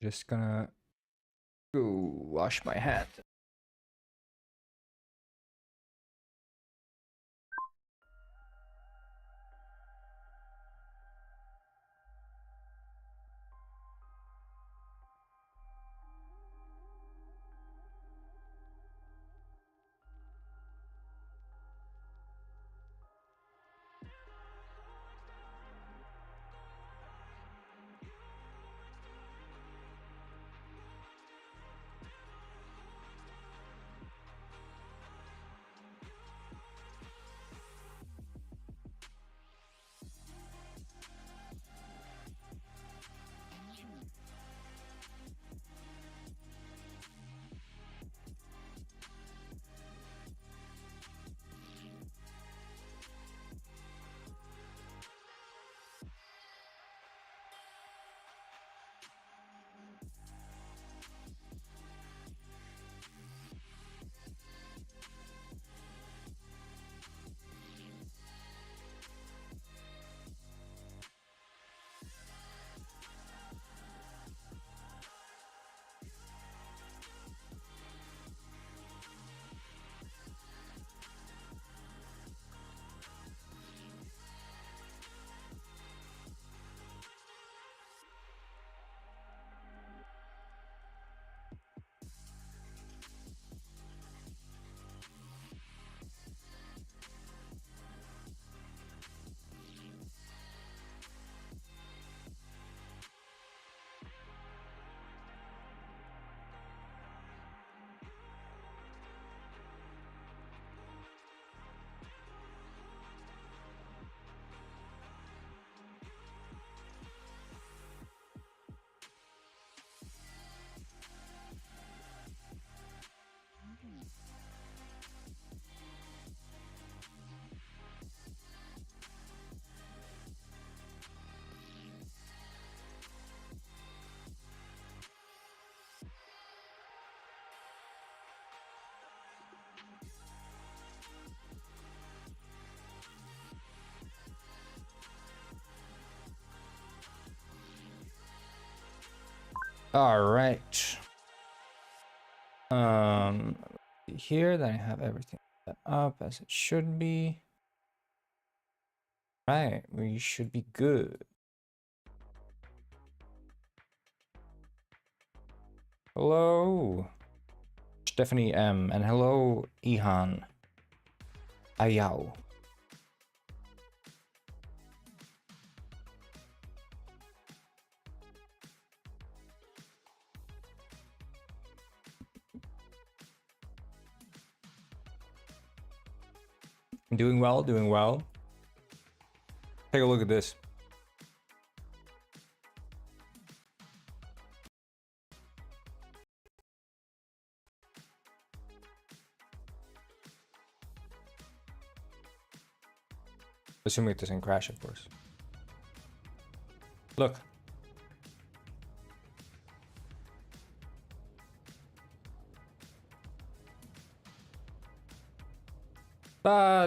Just gonna go wash my hat. All right. Here, then I have everything set up as it should be. Right, we should be good. Hello, Stephanie M, and hello, Ihan Ayao. Doing well, doing well. Take a look at this. Assuming it doesn't crash, of course. Look.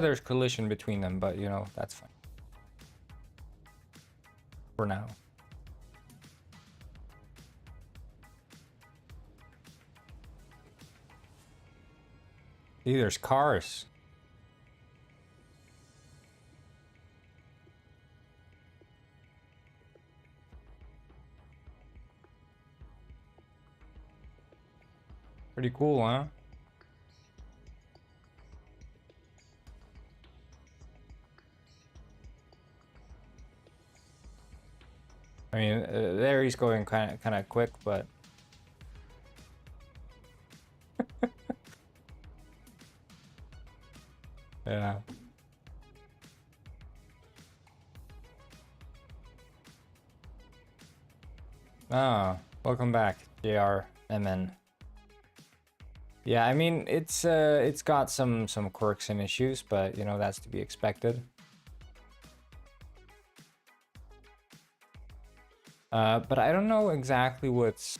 There's collision between them, but you know, that's fine. For now. See, there's cars. Pretty cool, huh? I mean, there he's going kind of quick, but yeah. Ah, welcome back, JRMN. Yeah, I mean, it's got some quirks and issues, but you know, that's to be expected. But I don't know exactly what's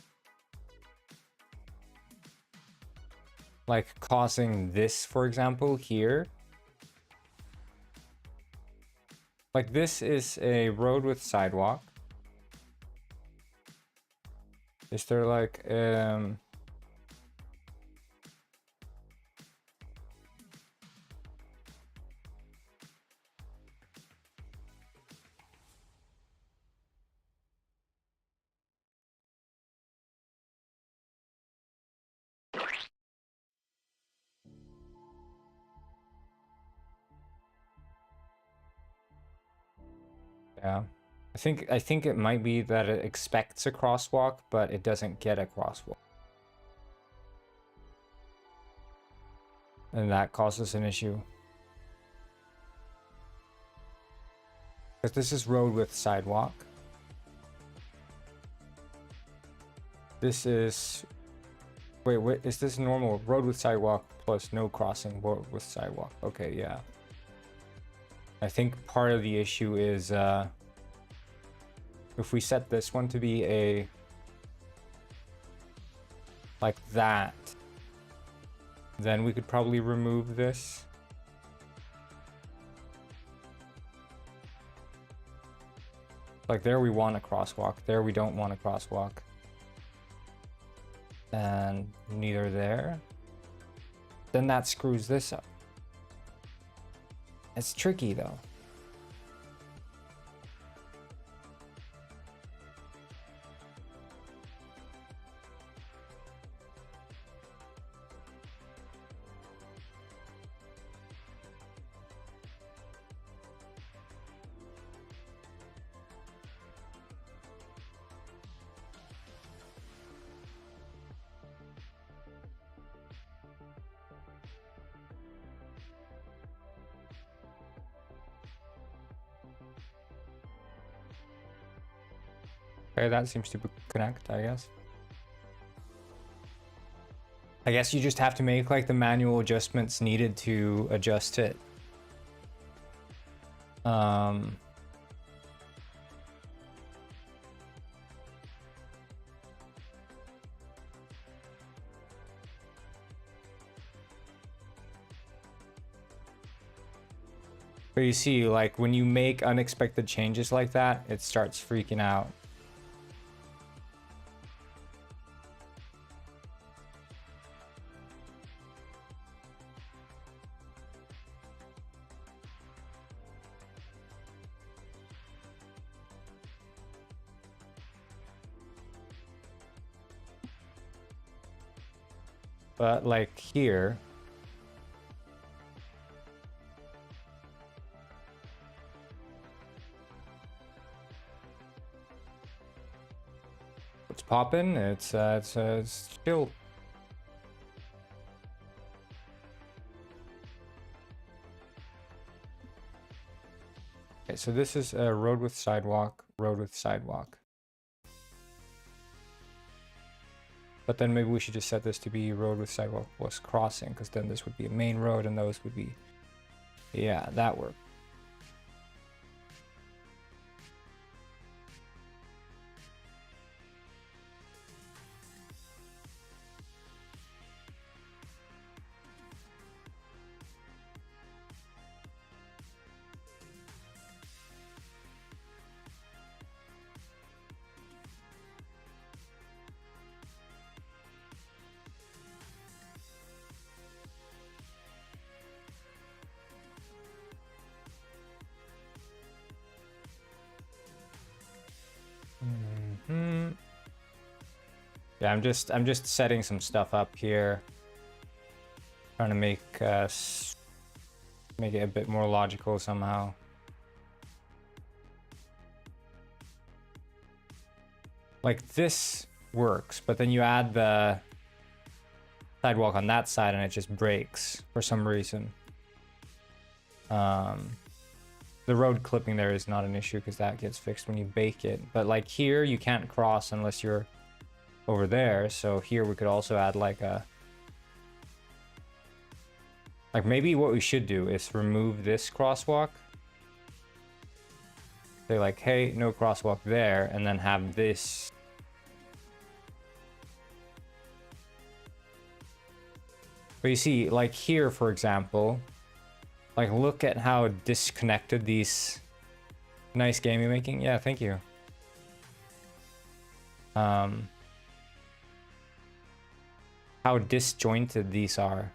like causing this, for example, here. Like this is a road with sidewalk. Is there like yeah. I think it might be that it expects a crosswalk, but it doesn't get a crosswalk. And that causes an issue. Because this is road with sidewalk. This is... Wait, is this normal? Road with sidewalk plus no crossing, road with sidewalk. Okay, yeah. I think part of the issue is if we set this one to be a... like that, then we could probably remove this. Like there we want a crosswalk, there we don't want a crosswalk. And neither there. Then that screws this up. It's tricky though. Okay, that seems to connect, I guess. I guess you just have to make like the manual adjustments needed to adjust it. But you see, like when you make unexpected changes like that, it starts freaking out. But like here, it's popping. It's chill. Okay, so this is a road with sidewalk, road with sidewalk. But then maybe we should just set this to be road with sidewalk plus crossing, because then this would be a main road and those would be, yeah, that works. Yeah, I'm just setting some stuff up here, trying to make it a bit more logical somehow. Like this works, but then you add the sidewalk on that side and it just breaks for some reason. The road clipping there is not an issue because that gets fixed when you bake it. But like here, you can't cross unless you're over there. So here we could also add like a... like maybe what we should do is remove this crosswalk. Say like, hey, no crosswalk there, and then have this... But you see, like here, for example, like look at how disconnected these... Nice game you're making. Yeah, thank you. how disjointed these are.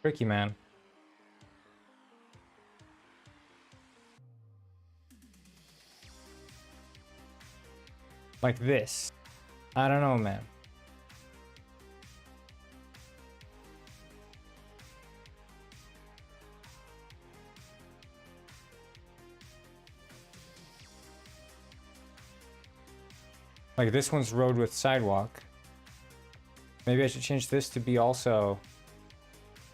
Tricky, man. Like this. I don't know, man. Like this one's road with sidewalk. Maybe I should change this to be also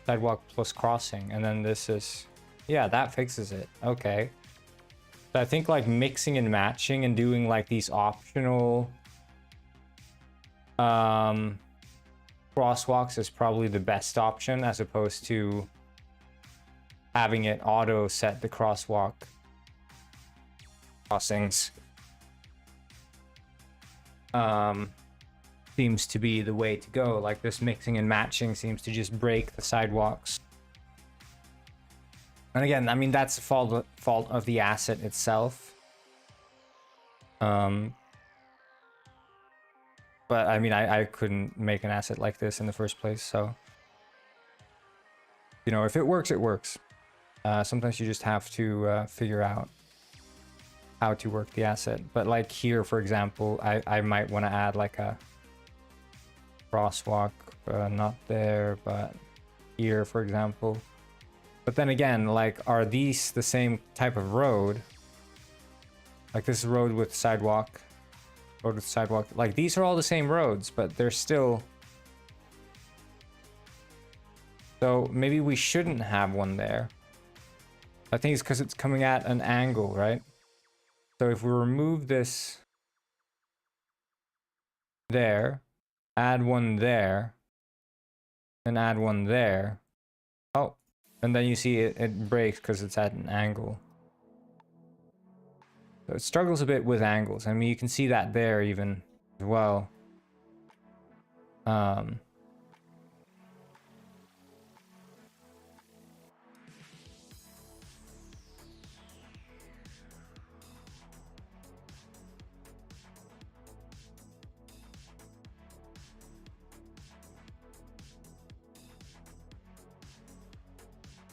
sidewalk plus crossing, and then this is, yeah, that fixes it. Okay. So I think like mixing and matching and doing like these optional crosswalks is probably the best option, as opposed to having it auto set the crosswalk crossings. Seems to be the way to go. Like this mixing and matching seems to just break the sidewalks. And again, I mean, that's the fault of the asset itself. But I mean, I couldn't make an asset like this in the first place, so you know, if it works, it works. Sometimes you just have to figure out how to work the asset. But like here, for example, I might want to add like a crosswalk, not there, but here, for example. But then again, like, are these the same type of road? Like this is road with sidewalk, road with sidewalk. Like these are all the same roads, but they're still. So maybe we shouldn't have one there. I think it's because it's coming at an angle, right? So if we remove this there, add one there, and add one there. Oh, and then you see it breaks because it's at an angle. So it struggles a bit with angles. I mean, you can see that there even as well.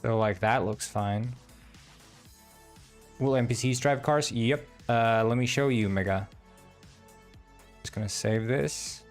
So like that looks fine. Will NPCs drive cars? Yep. Let me show you, Mega. Just gonna save this.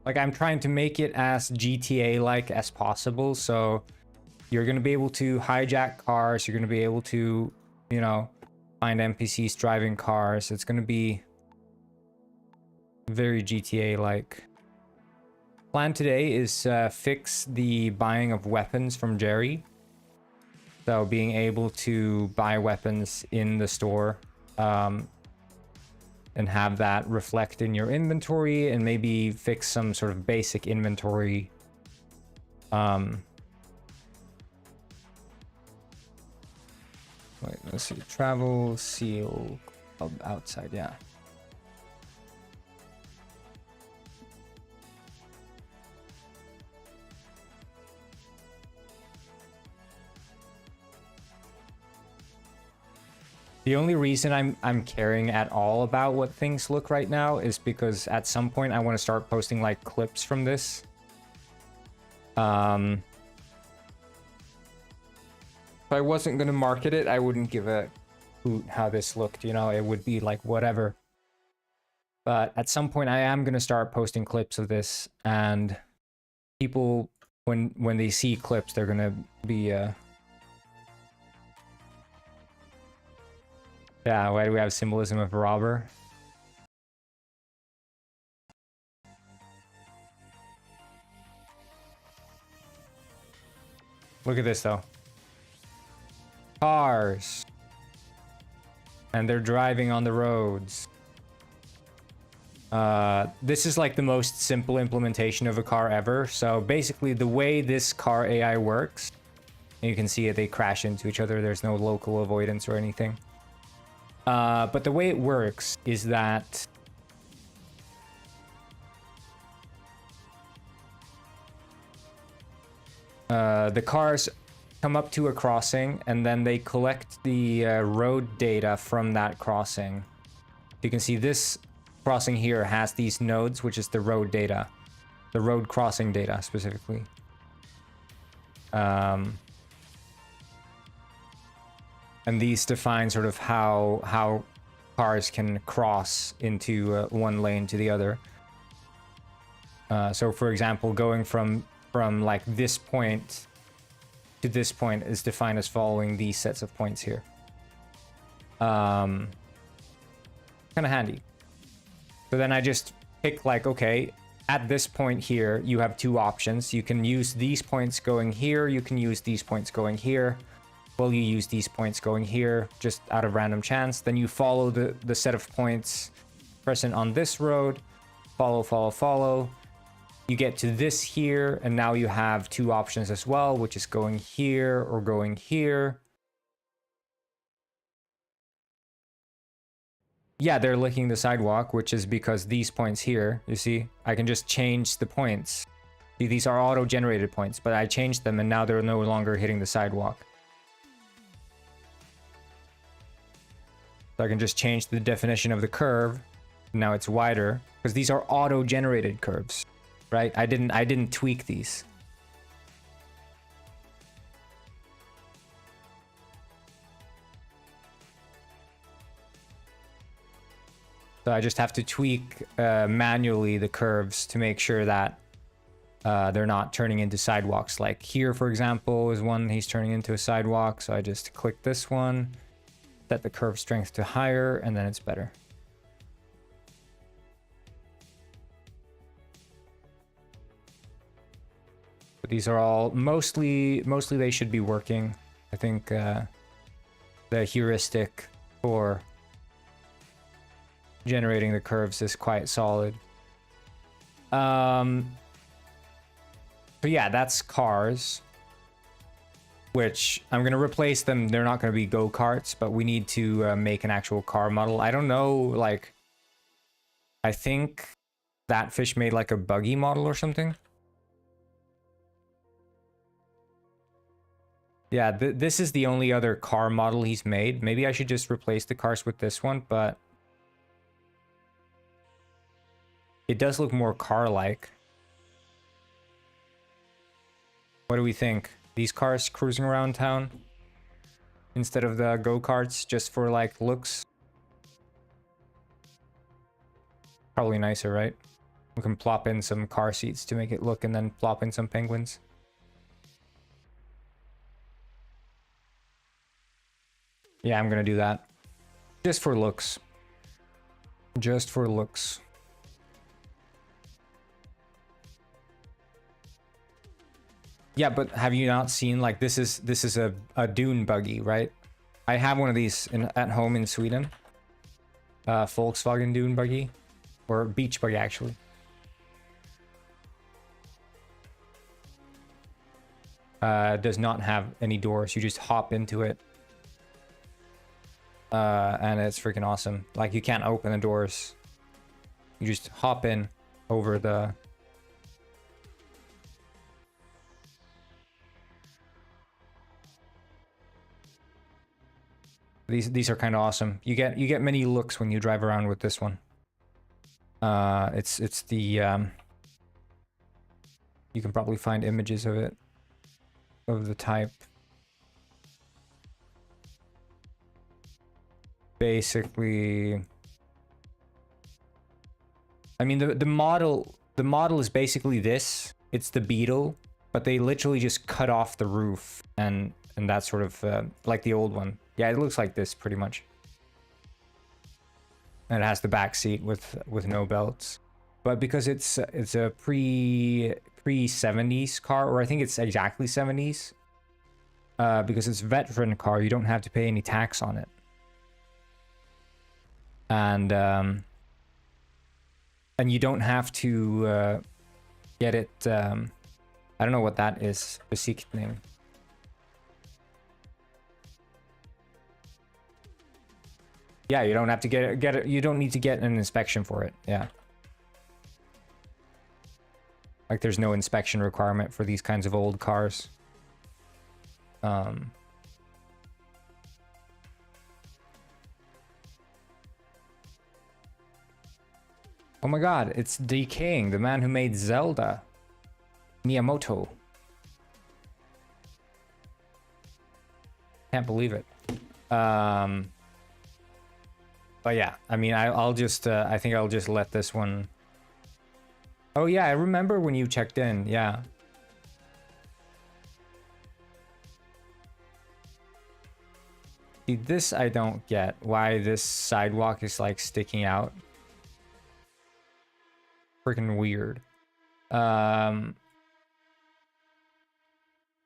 Like, I'm trying to make it as GTA-like as possible, so you're going to be able to hijack cars, you're going to be able to, you know, find NPCs driving cars. It's going to be very GTA-like. Plan today is fix the buying of weapons from Jerry. So being able to buy weapons in the store, and have that reflect in your inventory, and maybe fix some sort of basic inventory. Wait, let's see. Travel, seal, outside, yeah. The only reason I'm caring at all about what things look right now is because at some point I want to start posting like clips from this If I wasn't gonna market it, I wouldn't give a hoot how this looked, you know, it would be like whatever. But at some point I am gonna start posting clips of this, and people, when they see clips, they're gonna be yeah, why do we have symbolism of a robber? Look at this though. Cars. And they're driving on the roads. This is like the most simple implementation of a car ever. So basically the way this car AI works, and you can see it, they crash into each other. There's no local avoidance or anything. But the way it works is that the cars come up to a crossing and then they collect the road data from that crossing. You can see this crossing here has these nodes, which is the road data, the road crossing data specifically. And these define sort of how cars can cross into one lane to the other. So for example, going from like this point to this point is defined as following these sets of points here. Kind of handy. So then I just pick like, okay, at this point here, you have two options. You can use these points going here. You can use these points going here. Well, you use these points going here just out of random chance. Then you follow the set of points present on this road. Follow, follow, follow. You get to this here, and now you have two options as well, which is going here or going here. Yeah, they're licking the sidewalk, which is because these points here, you see, I can just change the points. See, these are auto-generated points, but I changed them and now they're no longer hitting the sidewalk. So I can just change the definition of the curve. Now it's wider because these are auto-generated curves, right? I didn't tweak these. So I just have to tweak manually the curves to make sure that they're not turning into sidewalks. Like here, for example, is one he's turning into a sidewalk. So I just click this one, set the curve strength to higher, and then it's better. But these are all mostly they should be working. I think the heuristic for generating the curves is quite solid. So yeah, that's cars, which I'm gonna replace them. They're not gonna be go-karts, but we need to make an actual car model. I don't know, like, I think that fish made like a buggy model or something. Yeah, this is the only other car model he's made. Maybe I should just replace the cars with this one, but it does look more car-like. What do we think? These cars cruising around town instead of the go-karts just for like looks? Probably nicer, right? We can plop in some car seats to make it look and then plop in some penguins. Yeah, I'm gonna do that. Just for looks. Just for looks. Yeah, but have you not seen, like, this is a dune buggy, right? I have one of these at home in Sweden. Volkswagen dune buggy. Or beach buggy, actually. Does not have any doors. You just hop into it. And it's freaking awesome. Like, you can't open the doors. You just hop in over the... These are kind of awesome. You get many looks when you drive around with this one. It's the You can probably find images of it, of the type. Basically, I mean, the model is basically this. It's the Beetle, but they literally just cut off the roof and that's sort of like the old one. Yeah, it looks like this pretty much. And it has the back seat with no belts. But because it's a pre 70s car, or I think it's exactly 70s, because it's a veteran car, you don't have to pay any tax on it. And you don't have to get it. I don't know what that is. Besichtigung. Yeah, you don't have to get it. You don't need to get an inspection for it. Yeah. Like there's no inspection requirement for these kinds of old cars. Oh my god, it's decaying. The man who made Zelda. Miyamoto. Can't believe it. But yeah, I mean, I'll just, I think I'll just let this one. Oh yeah, I remember when you checked in, yeah. See, this I don't get, why this sidewalk is like sticking out. Freaking weird. But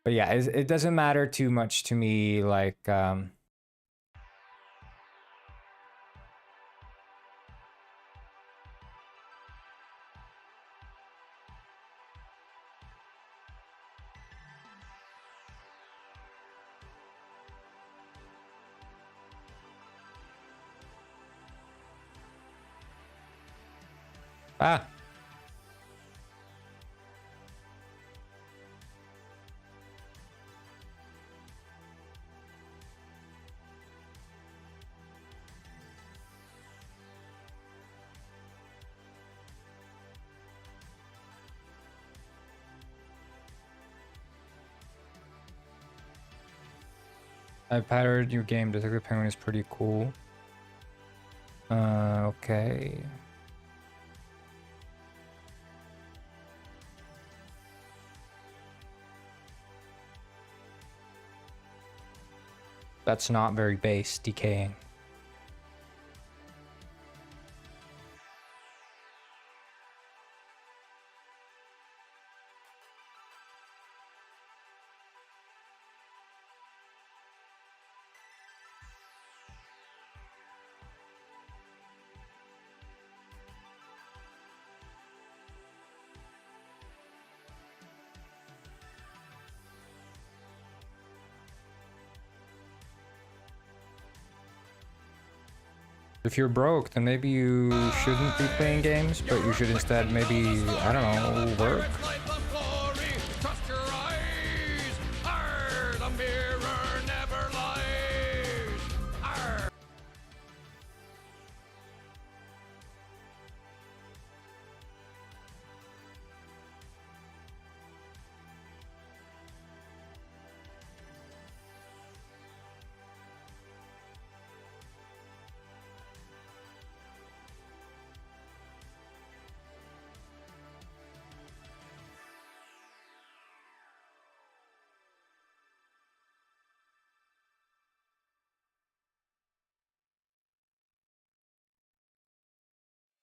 yeah, it doesn't matter too much to me, like, ah. I patterned your game. Detective Penguin is pretty cool. Okay. That's not very base, decaying. If you're broke, then maybe you shouldn't be playing games, but you should instead maybe, I don't know, work.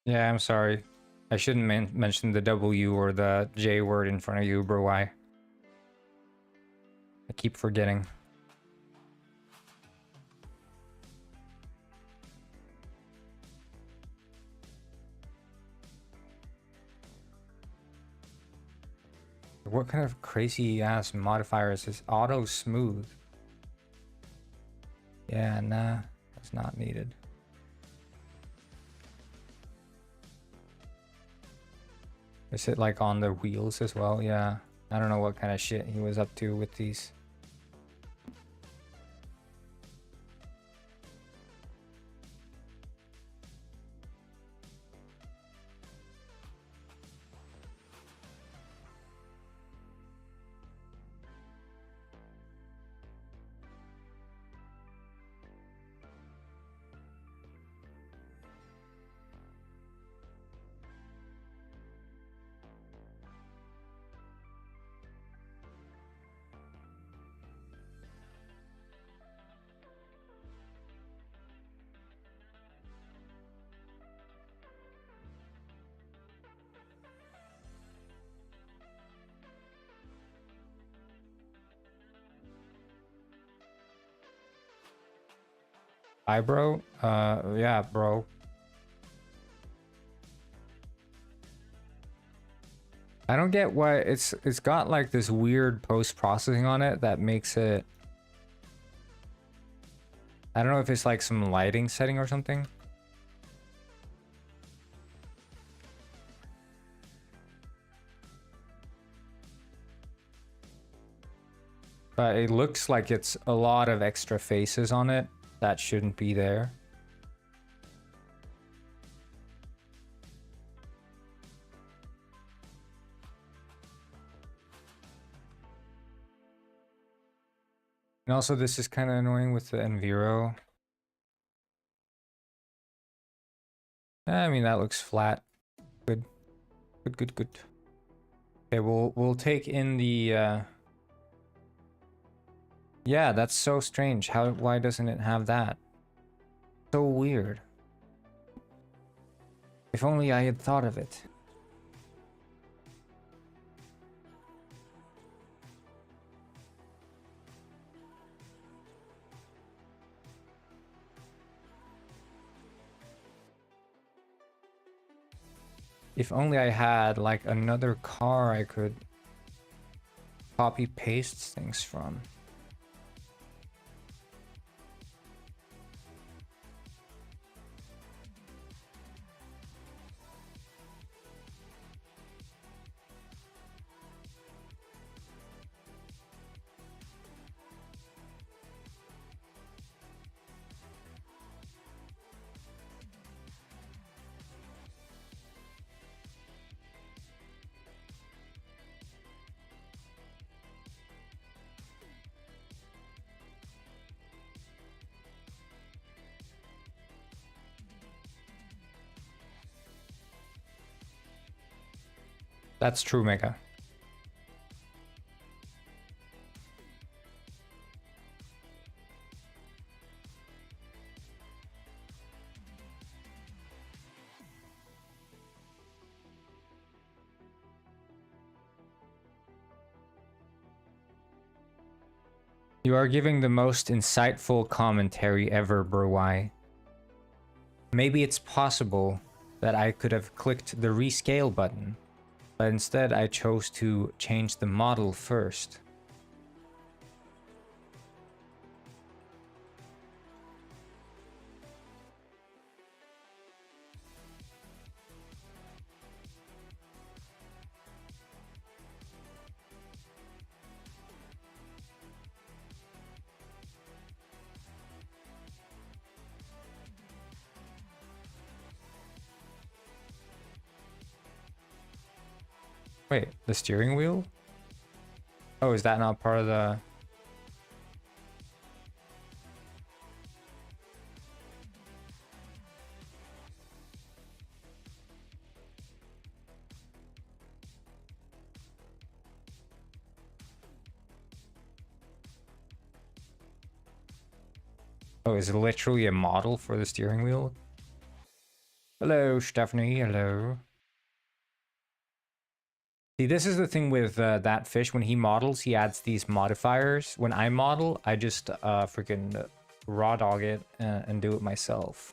Yeah, I'm sorry. I shouldn't mention the W or the J word in front of you, bro. Why? I keep forgetting. What kind of crazy ass modifier is this? Auto smooth. Yeah, nah, that's not needed. Is it like on the wheels as well? Yeah. I don't know what kind of shit he was up to with these. Hi, bro. Yeah, bro. I don't get why it's got like this weird post-processing on it that makes it. I don't know if it's like some lighting setting or something. But it looks like it's a lot of extra faces on it that shouldn't be there. And also this is kind of annoying with the Enviro. I mean, that looks flat. Good. Good, good, good. Okay, we'll take in the yeah, that's so strange. Why doesn't it have that? So weird. If only I had thought of it. If only I had like another car I could copy paste things from. That's true, Mega. You are giving the most insightful commentary ever, Burwai. Maybe it's possible that I could have clicked the rescale button, but instead I chose to change the model first. Wait, the steering wheel? Oh, is that not part of the... Oh, is it literally a model for the steering wheel? Hello, Stephanie, hello. See, this is the thing with that fish. When he models, he adds these modifiers. When I model, I just freaking raw dog it and do it myself.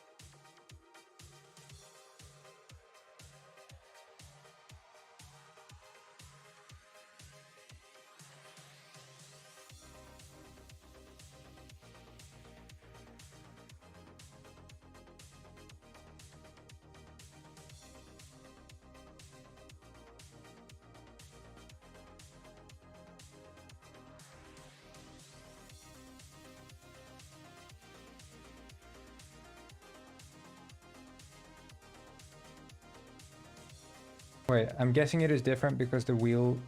Wait, I'm guessing it is different because the wheel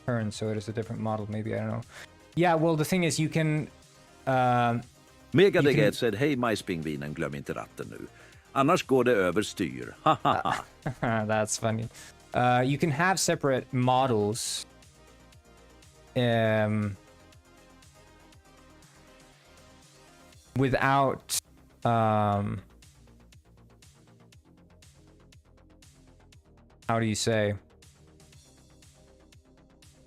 turns, so it is a different model. Maybe, I don't know. Yeah, well, the thing is, you can... Megadegad said, hej majspingvinen, glöm inte ratten nu. Annars går det överstyr. That's funny. You can have separate models. Without... how do you say?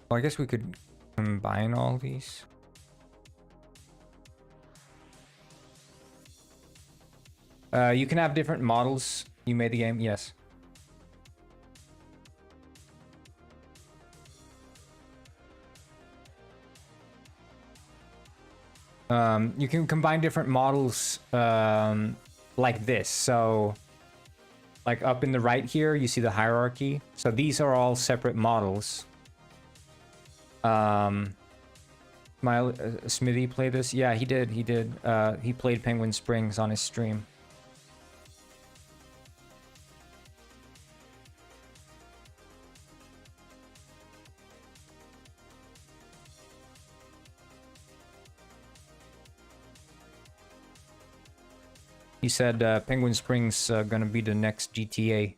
Well, I guess we could combine all these. You can have different models. You made the game, yes. You can combine different models like this. So, like up in the right here, you see the hierarchy. So these are all separate models. Smithy played this? Yeah, he did. He did. He played Penguin Springs on his stream. He said Penguin Springs gonna be the next GTA.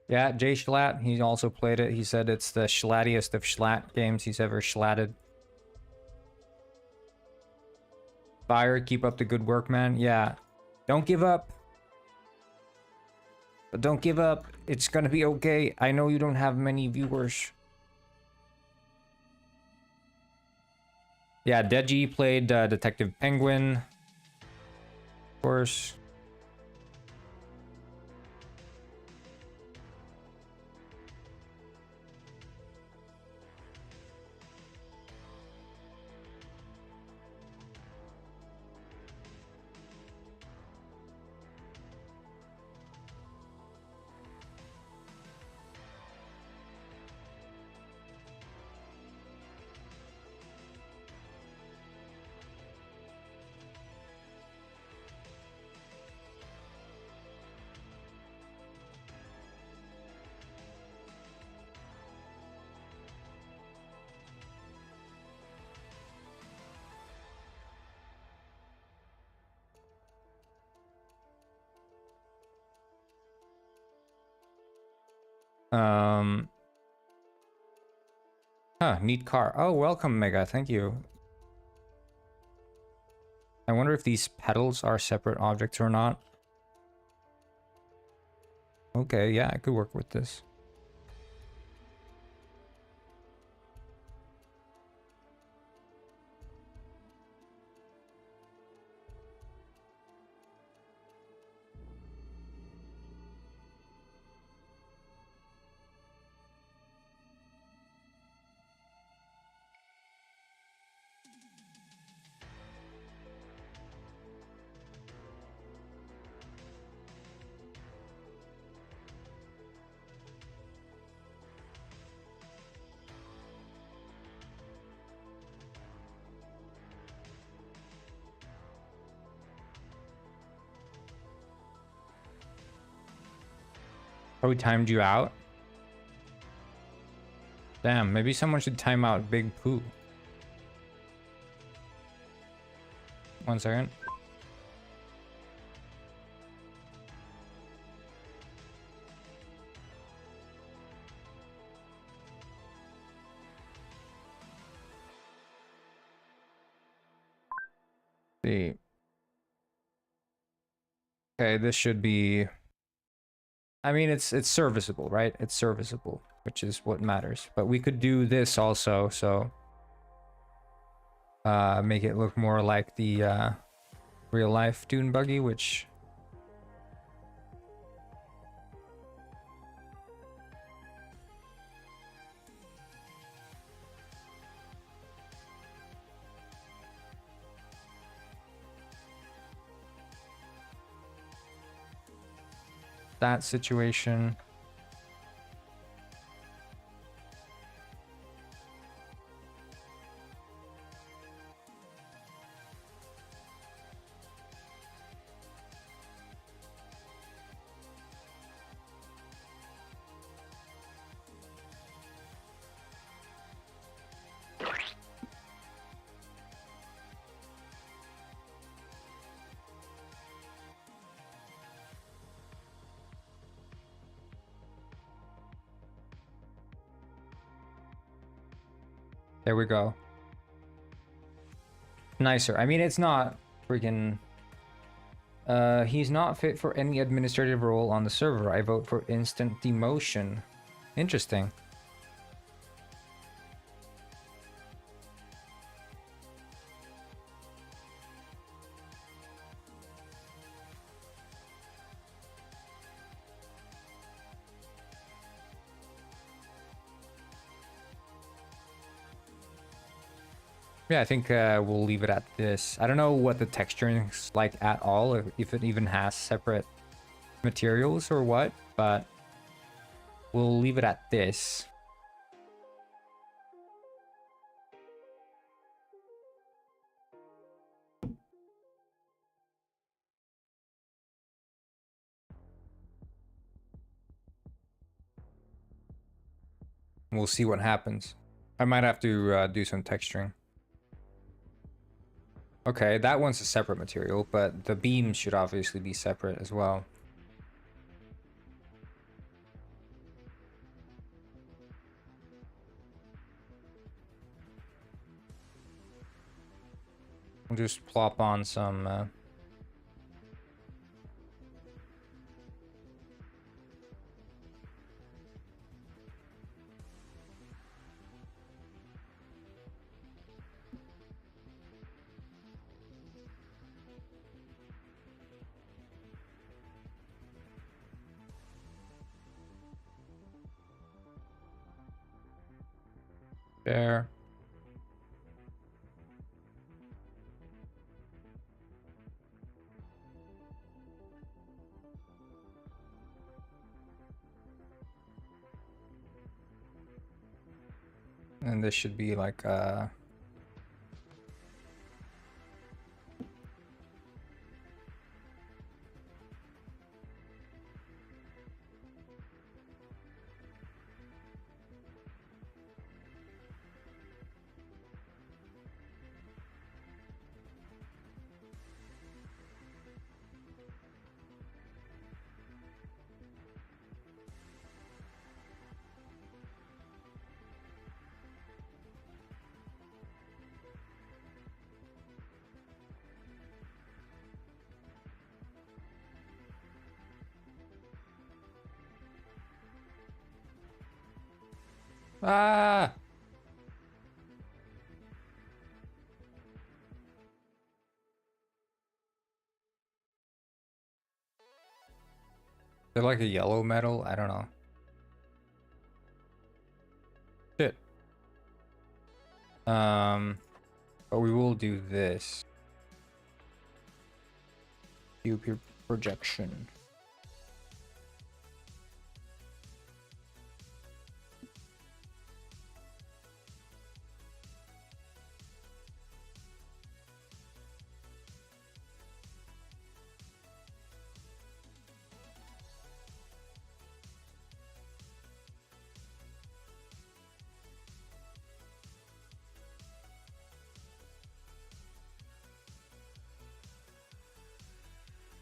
Yeah, Jay Schlatt, he also played it. He said it's the schlattiest of Schlatt games he's ever schlatted. Fire, keep up the good work, man. Yeah. Don't give up. But don't give up. It's gonna be okay. I know you don't have many viewers. Yeah, Deji played Detective Penguin. Of course. Neat car. Oh, welcome, Mega. Thank you. I wonder if these pedals are separate objects or not. Okay, yeah, I could work with this. Oh, we timed you out? Damn, maybe someone should time out Big Pooh. 1 second. See. Okay, this should be... I mean, it's serviceable, right? It's serviceable, which is what matters. But we could do this also, so... make it look more like the real-life Dune Buggy, which... that situation. There we go. Nicer. I mean, it's not freaking He's not fit for any administrative role on the server. I vote for instant demotion. Interesting. Yeah, I think we'll leave it at this. I don't know what the texturing is like at all, or if it even has separate materials or what, but we'll leave it at this. We'll see what happens. I might have to do some texturing. Okay, that one's a separate material, but the beams should obviously be separate as well. We'll just plop on some... there. And this should be like Ah! They're like a yellow metal? I don't know. Shit. But we will do this. Cube projection.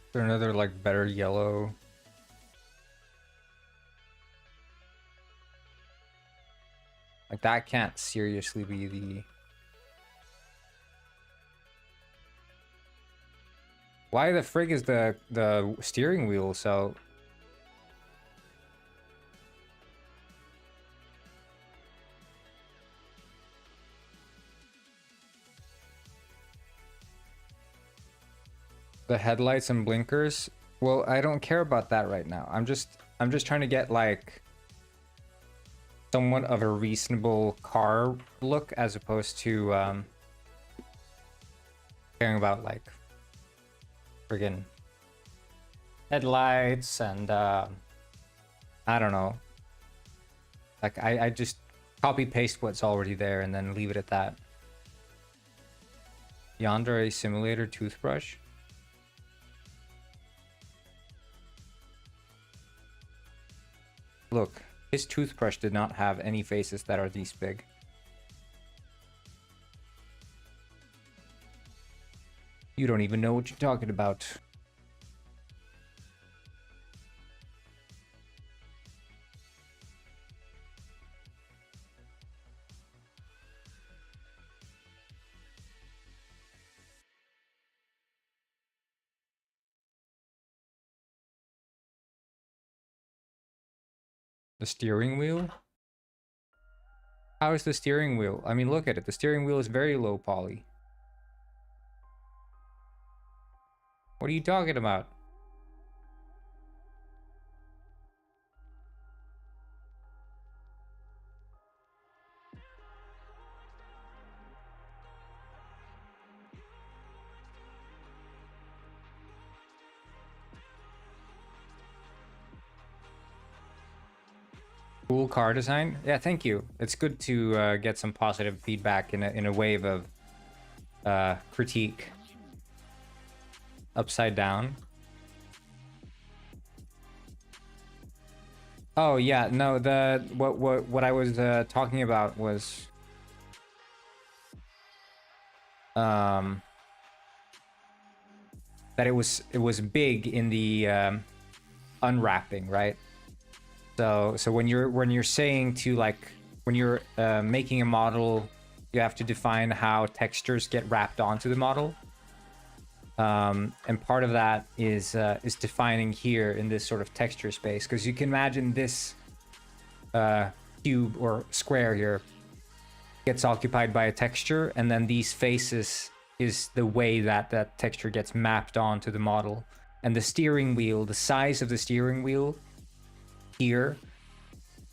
Is there another like better yellow? Like that can't seriously be the... Why the frig is the steering wheel so... The headlights and blinkers? Well, I don't care about that right now. I'm just trying to get like somewhat of a reasonable car look as opposed to caring about like friggin' headlights and I don't know. Like I just copy paste what's already there and then leave it at that. Yonder a simulator toothbrush. Look, his toothbrush did not have any faces that are this big. You don't even know what you're talking about. The steering wheel? How is the steering wheel? I mean, look at it. The steering wheel is very low poly. What are you talking about? Cool car design. Yeah, thank you. It's good to get some positive feedback in a wave of critique. Upside down. Oh yeah, no. What I was talking about was that it was big in the unwrapping, right? So when you're saying to like when you're making a model, you have to define how textures get wrapped onto the model. And part of that is defining here in this sort of texture space, because you can imagine this cube or square here gets occupied by a texture, and then these faces is the way that that texture gets mapped onto the model. And the steering wheel, the size of the steering wheel here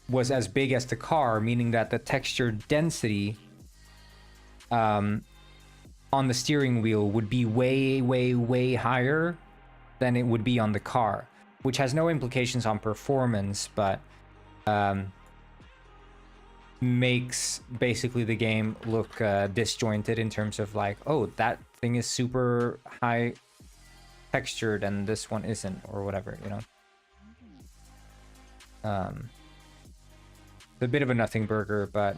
was as big as the car, meaning that the texture density on the steering wheel would be way higher than it would be on the car, which has no implications on performance, but makes basically the game look disjointed in terms of like, oh, that thing is super high textured and this one isn't, or whatever, you know. A bit of a nothing burger, but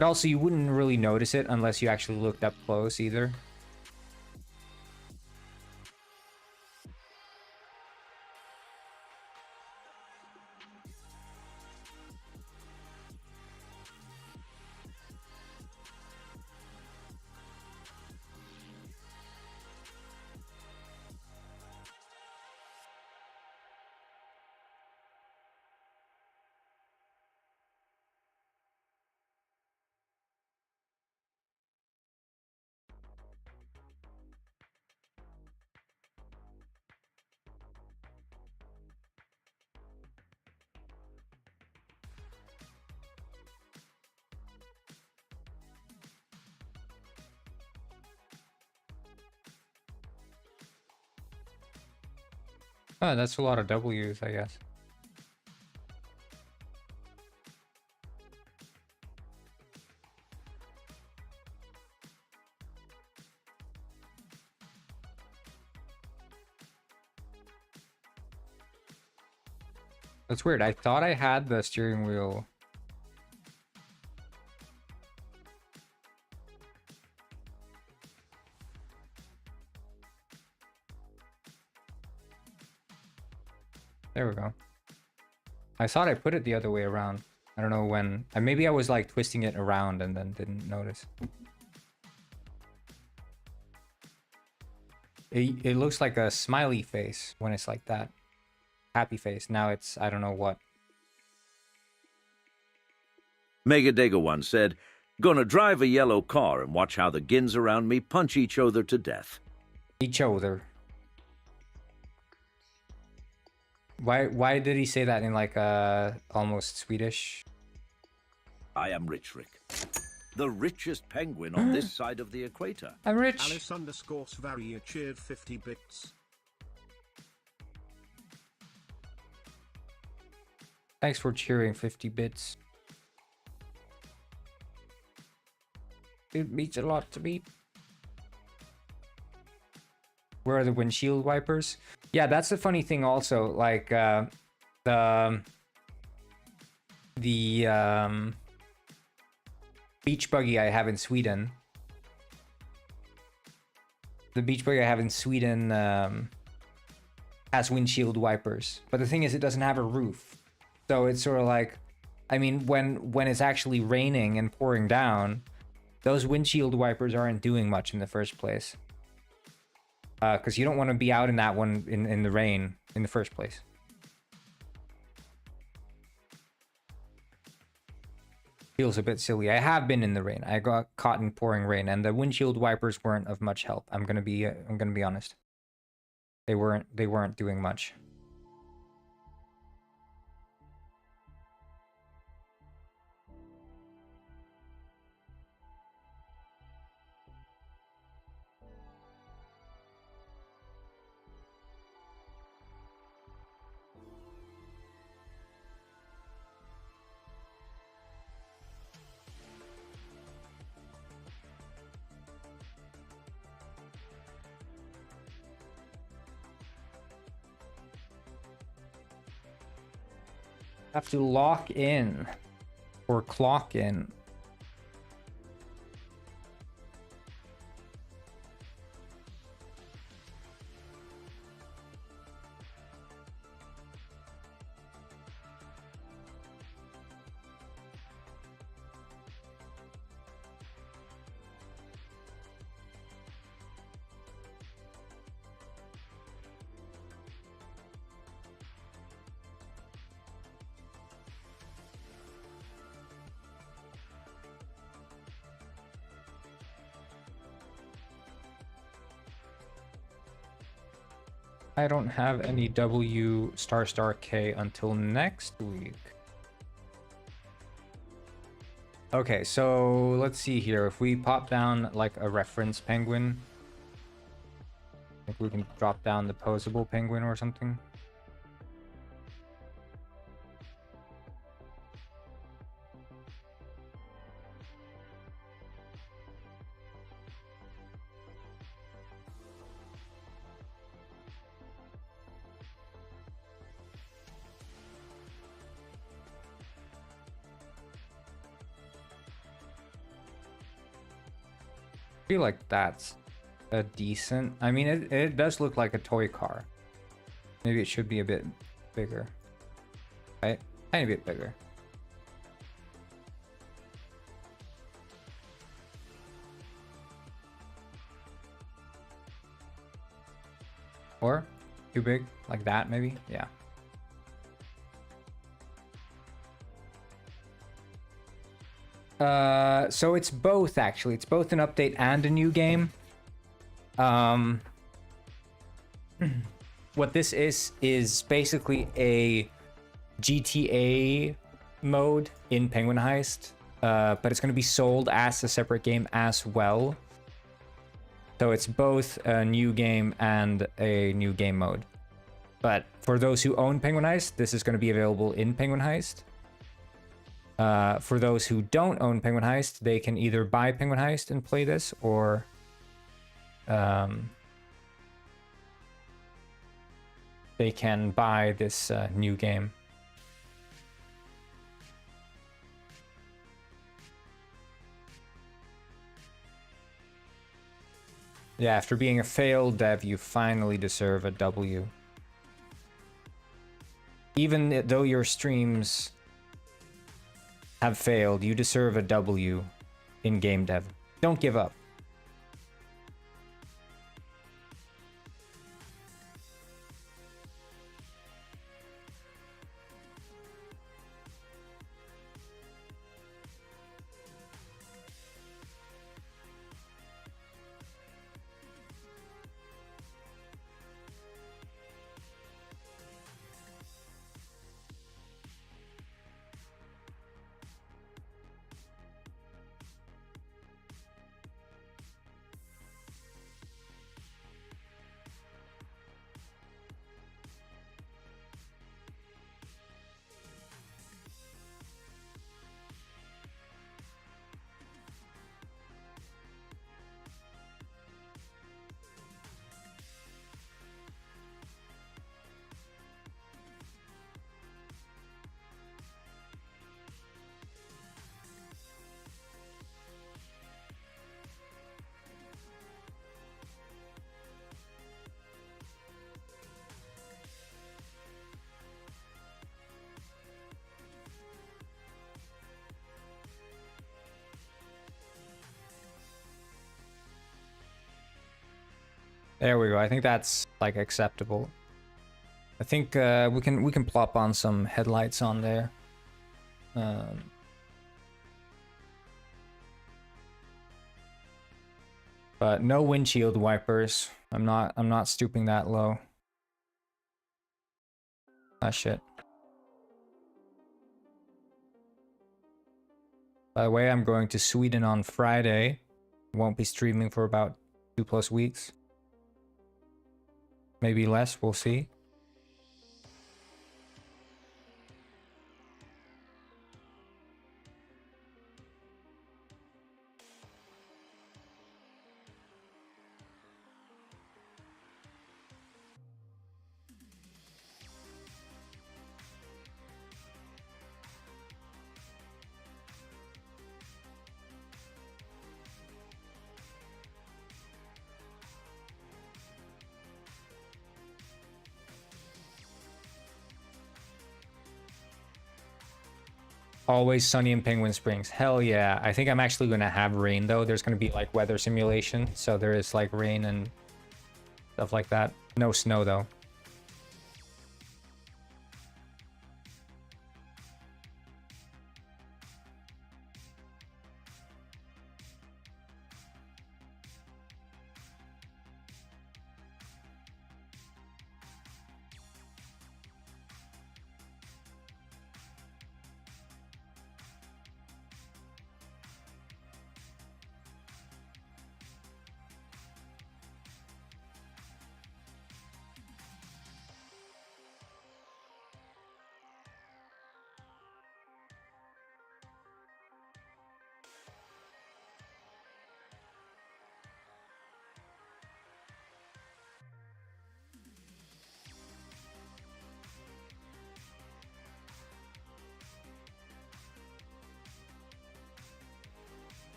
also you wouldn't really notice it unless you actually looked up close either. Oh, that's a lot of W's, I guess. That's weird. I thought I had the steering wheel. There we go. I thought I put it the other way around. I don't know when. Maybe I was like twisting it around and then didn't notice. It looks like a smiley face when it's like that. Happy face. Now it's, I don't know what. Megadega once said, "Gonna drive a yellow car and watch how the gins around me punch each other to death." Each other. Why did he say that in like almost Swedish? I am rich, Rick. The richest penguin on this side of the equator. I'm rich. Alice_Svaria cheered 50 bits. Thanks for cheering 50 bits. It means a lot to me. Where are the windshield wipers? Yeah, that's the funny thing also. Like the beach buggy I have in Sweden. The beach buggy I have in Sweden has windshield wipers. But the thing is, it doesn't have a roof. So it's sort of like, I mean, when it's actually raining and pouring down, those windshield wipers aren't doing much in the first place. Because you don't want to be out in that one in the rain in the first place. feels a bit silly. I have been in the rain. I got caught in pouring rain, and the windshield wipers weren't of much help. I'm gonna be honest. They weren't doing much. Have to lock in or clock in. I don't have any W star K until next week. Okay, so let's see here. If we pop down like a reference penguin, I think we can drop down the posable penguin or something. I feel like that's a decent. I mean, it does look like a toy car. Maybe it should be a bit bigger. Right? Tiny bit bigger. Or too big, like that maybe? Yeah. So it's both actually. It's both an update and a new game. What this is basically a GTA mode in Penguin Heist, but it's going to be sold as a separate game as well. So it's both a new game and a new game mode. But for those who own Penguin Heist, this is going to be available in Penguin Heist. For those who don't own Penguin Heist, they can either buy Penguin Heist and play this, or they can buy this new game. Yeah, after being a failed dev, you finally deserve a W. Even though your streams have failed, you deserve a W in GameDev. Don't give up. There we go. I think that's like acceptable. I think we can plop on some headlights on there. But no windshield wipers. I'm not stooping that low. Ah shit. By the way, I'm going to Sweden on Friday. Won't be streaming for about 2+ weeks. Maybe less, we'll see. Always sunny in Penguin Springs. Hell yeah. I think I'm actually going to have rain though. There's going to be like weather simulation. So there is like rain and stuff like that. No snow though.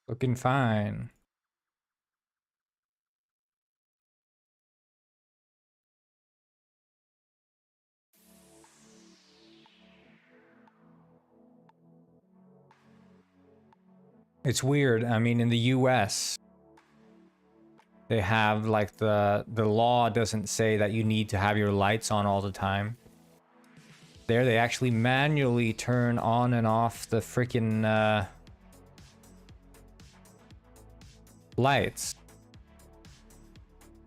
Looking fine. It's weird. I mean, in the US, they have like the law doesn't say that you need to have your lights on all the time. There, they actually manually turn on and off the freaking lights,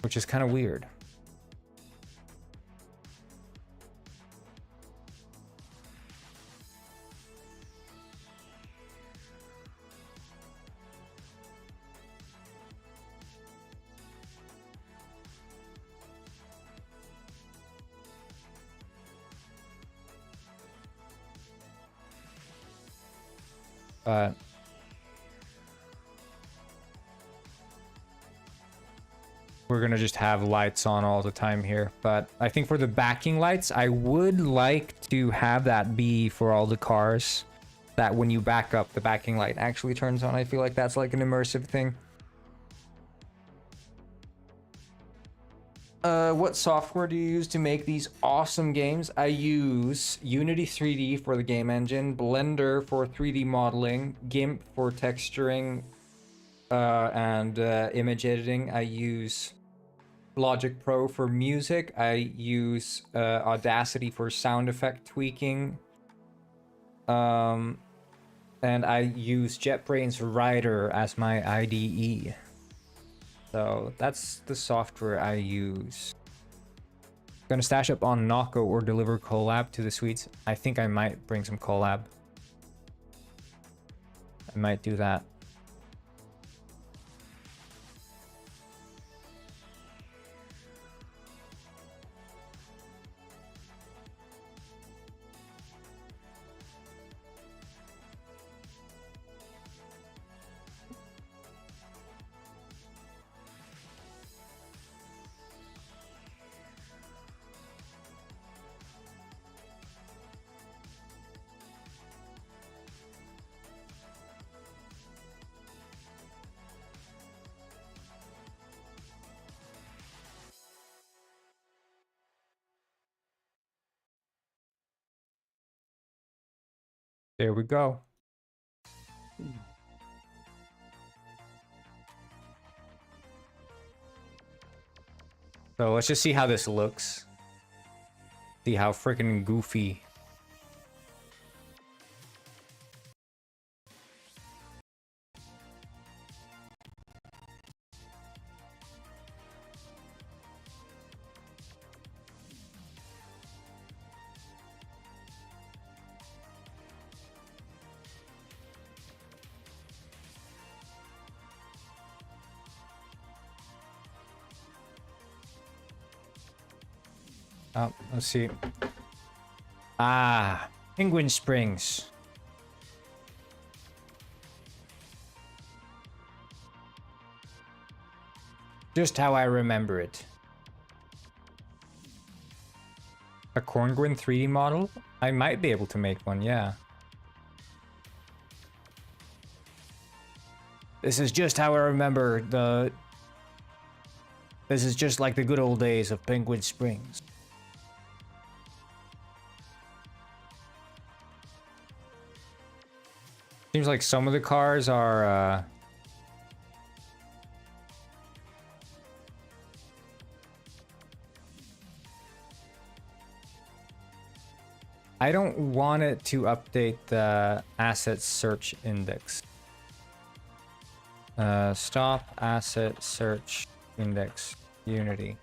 which is kind of weird. But we're gonna just have lights on all the time here. But I think for the backing lights, I would like to have that be for all the cars, that when you back up, the backing light actually turns on. I feel like that's like an immersive thing. What software do you use to make these awesome games? I use Unity3D for the game engine, Blender for 3D modeling, GIMP for texturing and image editing. I use Logic Pro for music. I use Audacity for sound effect tweaking. And I use JetBrains Rider as my IDE. So that's the software I use. Gonna stash up on Nako or deliver collab to the Swedes. I think I might bring some collab. I might do that. There we go. So let's just see how this looks. See how freaking goofy. Oh, let's see. Ah, Penguin Springs. Just how I remember it. A Corngwin 3D model? I might be able to make one, yeah. This is just how I remember the... This is just like the good old days of Penguin Springs. Seems like some of the cars are, I don't want it to update the asset search index. Stop asset search index, Unity.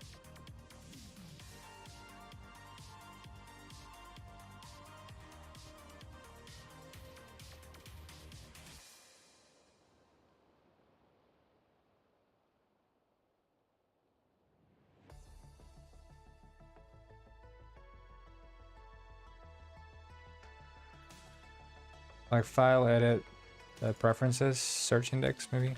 Like file edit preferences, search index maybe.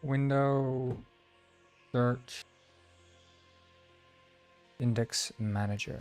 Window search index manager.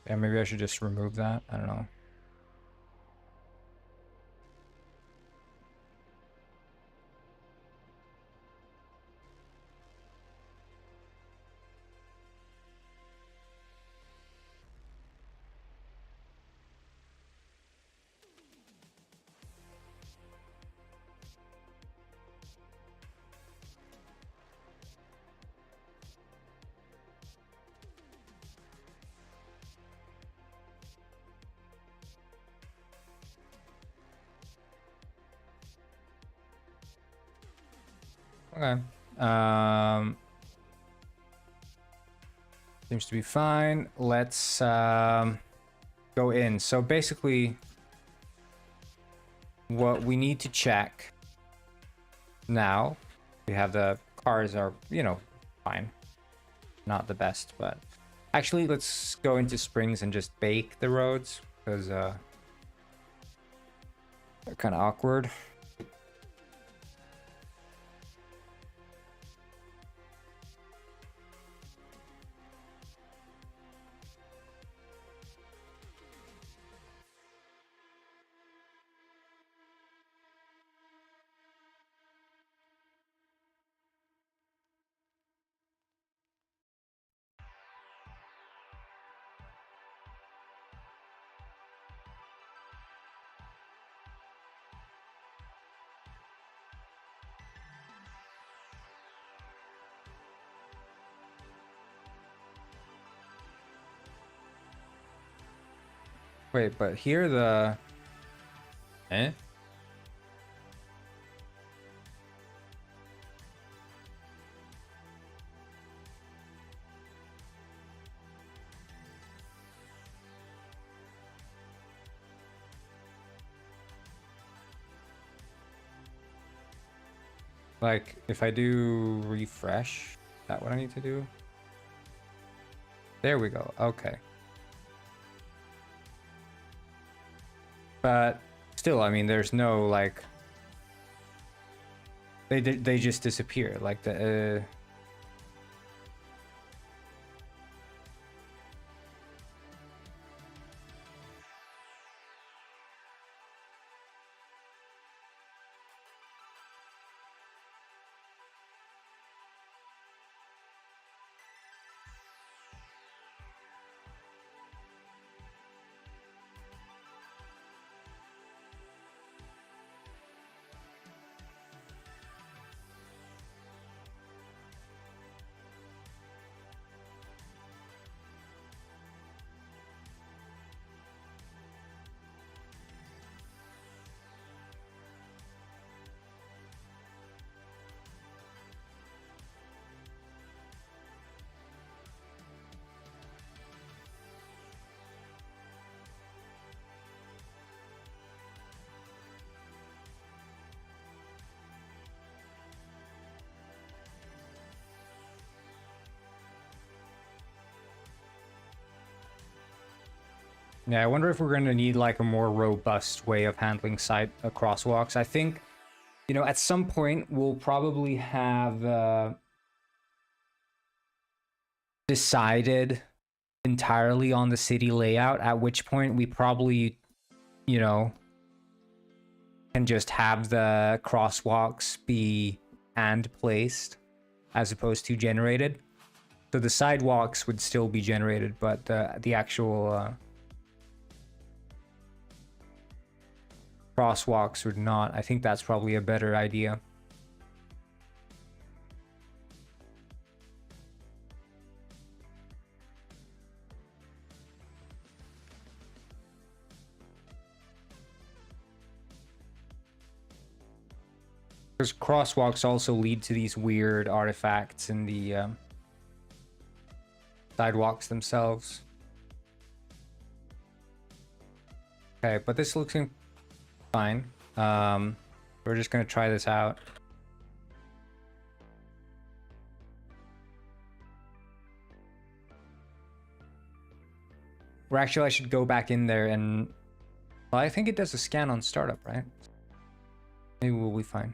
Yeah, maybe I should just remove that. I don't know. Okay. Seems to be fine. Let's go in. So basically, what we need to check now, we have the cars are, you know, fine. Not the best, but actually let's go into springs and just bake the roads because they're kind of awkward. Wait, but here the... Eh? Like, if I do refresh, is that what I need to do? There we go. Okay. But still, I mean, there's no, like... They just disappear. Like, the... Yeah, I wonder if we're going to need like a more robust way of handling side crosswalks. I think, you know, at some point we'll probably have decided entirely on the city layout, at which point we probably, you know, can just have the crosswalks be hand placed as opposed to generated. So the sidewalks would still be generated, but the actual crosswalks would not. I think that's probably a better idea. Because crosswalks also lead to these weird artifacts in the sidewalks themselves. Okay, but this looks fine. We're just gonna try this out. Or actually, I should go back in there and... Well, I think it does a scan on startup, right? Maybe we'll be fine.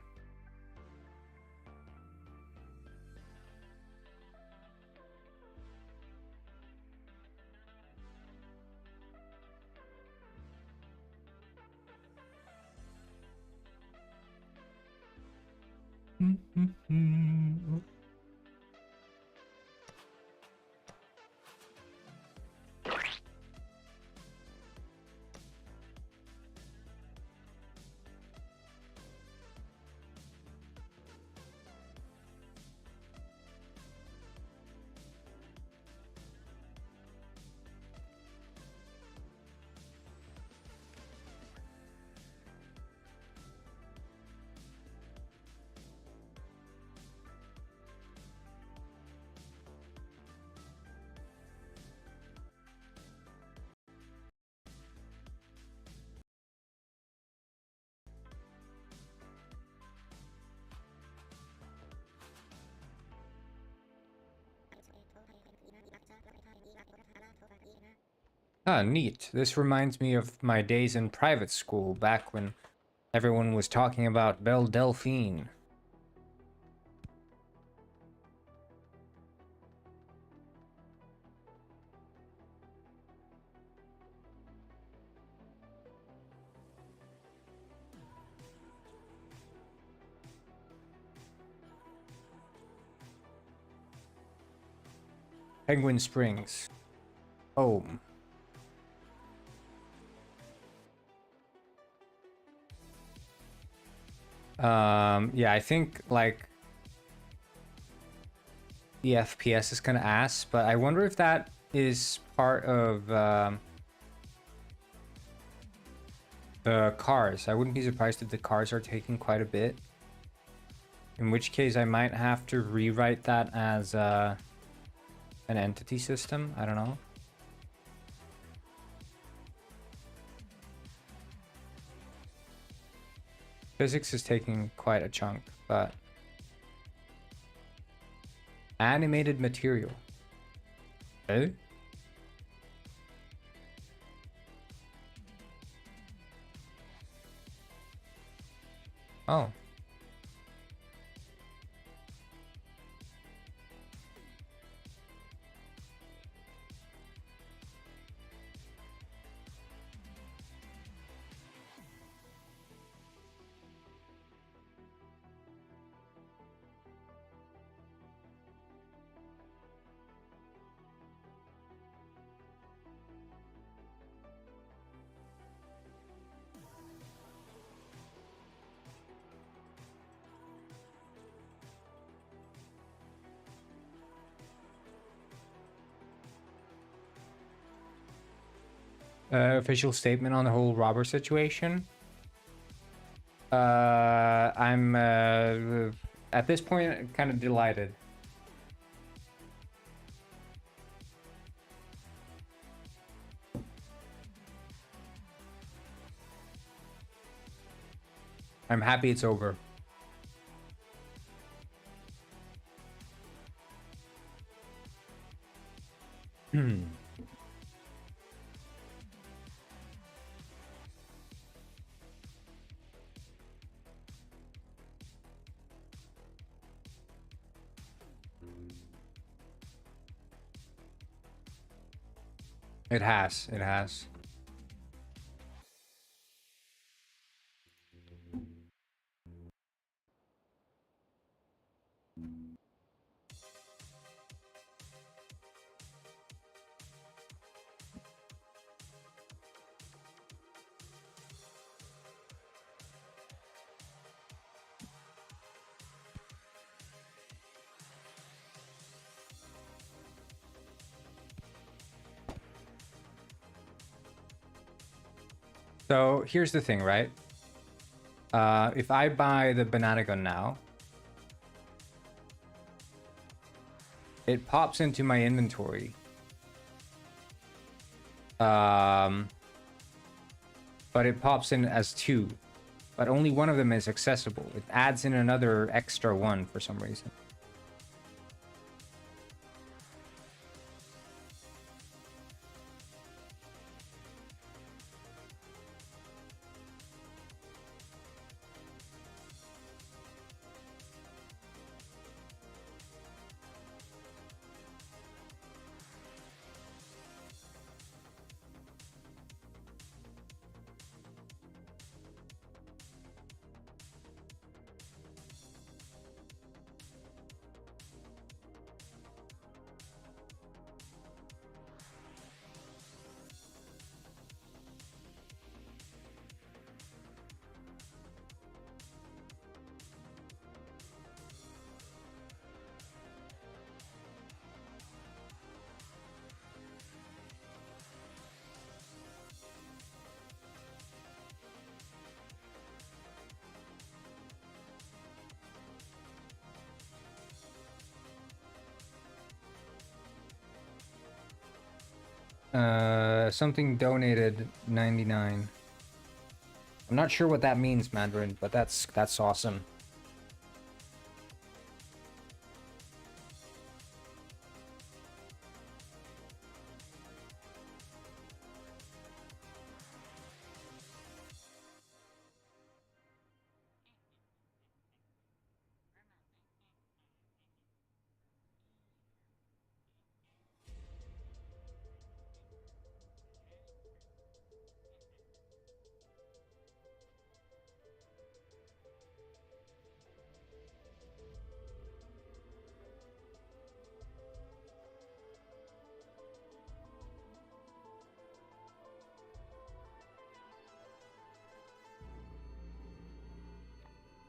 Ah, neat. This reminds me of my days in private school back when everyone was talking about Belle Delphine. Penguin Springs. Home. Yeah, I think like the FPS is kind of ass, but I wonder if that is part of the cars. I wouldn't be surprised if the cars are taking quite a bit. In which case, I might have to rewrite that as an entity system. I don't know. Physics is taking quite a chunk, but animated material. Eh? Oh. Official statement on the whole robber situation. I'm at this point kind of delighted. I'm happy it's over. It has. It has. So here's the thing, right? If I buy the banana gun now, it pops into my inventory. But it pops in as two, but only one of them is accessible. It adds in another extra one for some reason. Something donated 99. I'm not sure what that means, Mandarin, but that's awesome.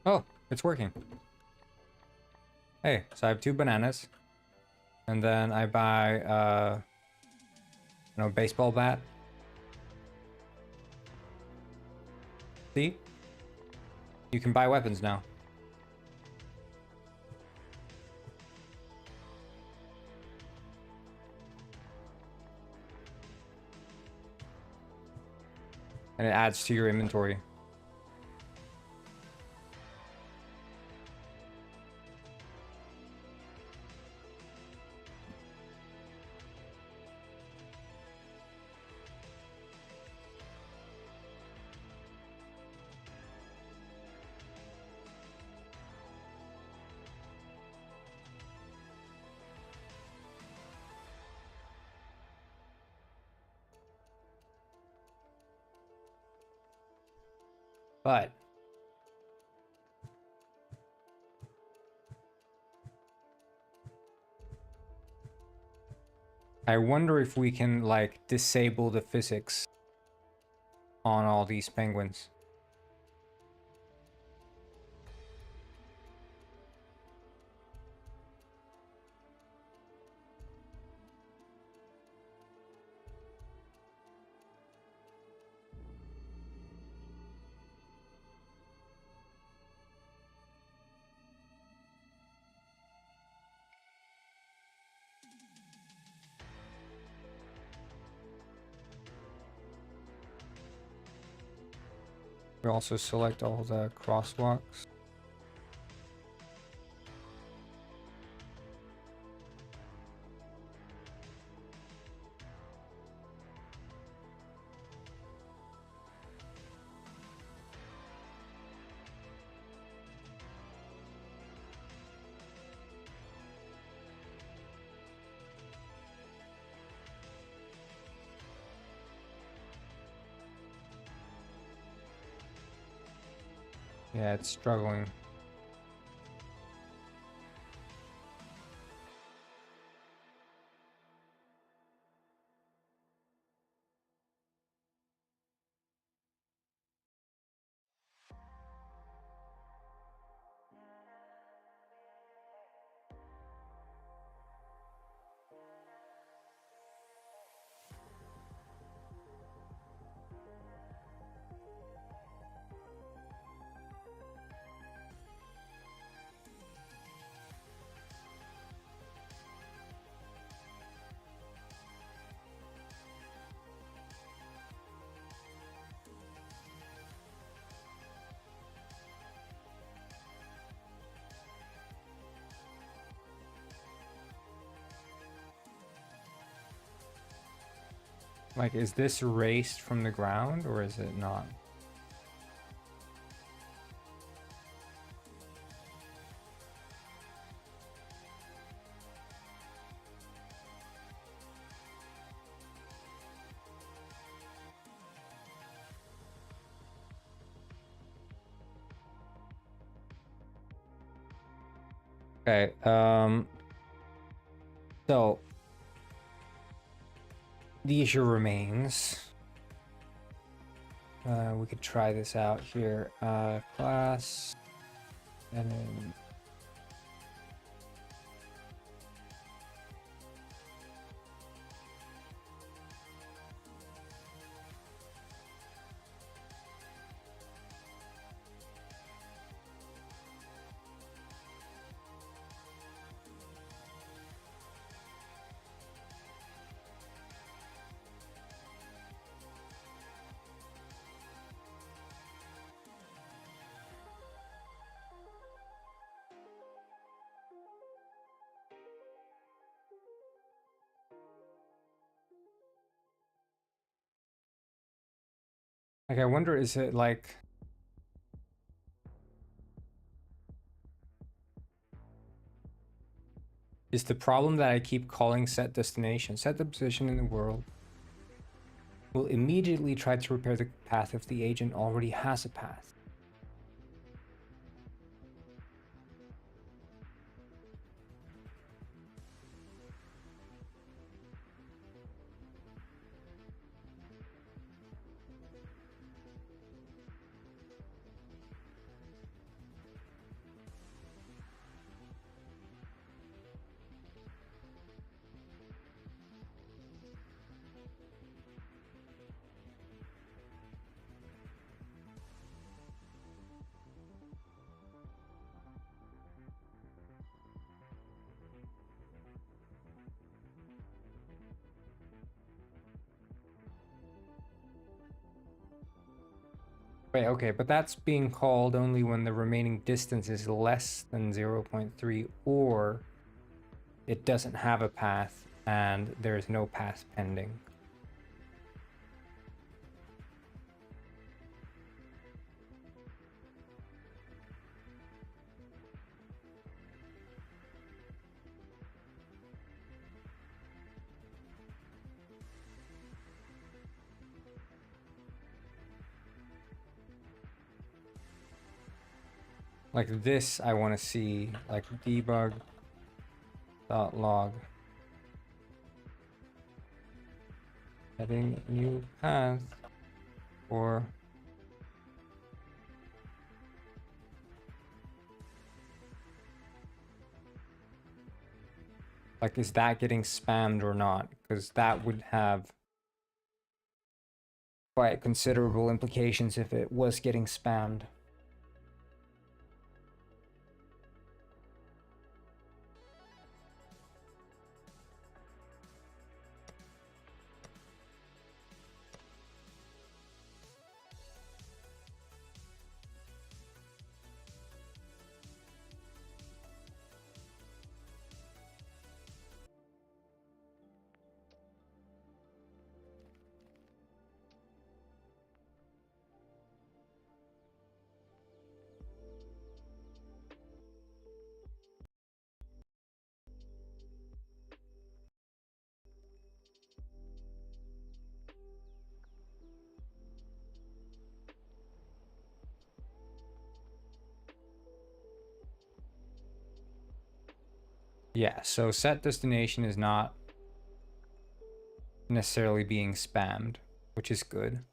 Oh, it's working. Hey, so I have 2 bananas. And then I buy, baseball bat. See? You can buy weapons now. And it adds to your inventory. But I wonder if we can, like, disable the physics on all these penguins. We also select all the crosswalks. Yeah, it's struggling. Like, is this erased from the ground or is it not? Okay, so the issue remains. We could try this out here. Class, and then Like, I wonder, is it like... Is the problem that I keep calling set destination, set the position in the world, will immediately try to repair the path if the agent already has a path. Wait, okay, but that's being called only when the remaining distance is less than 0.3 or it doesn't have a path and there's no path pending. Like this, I want to see like debug.log. Heading new path or like, is that getting spammed or not? Because that would have quite considerable implications if it was getting spammed. Yeah, so set destination is not necessarily being spammed, which is good.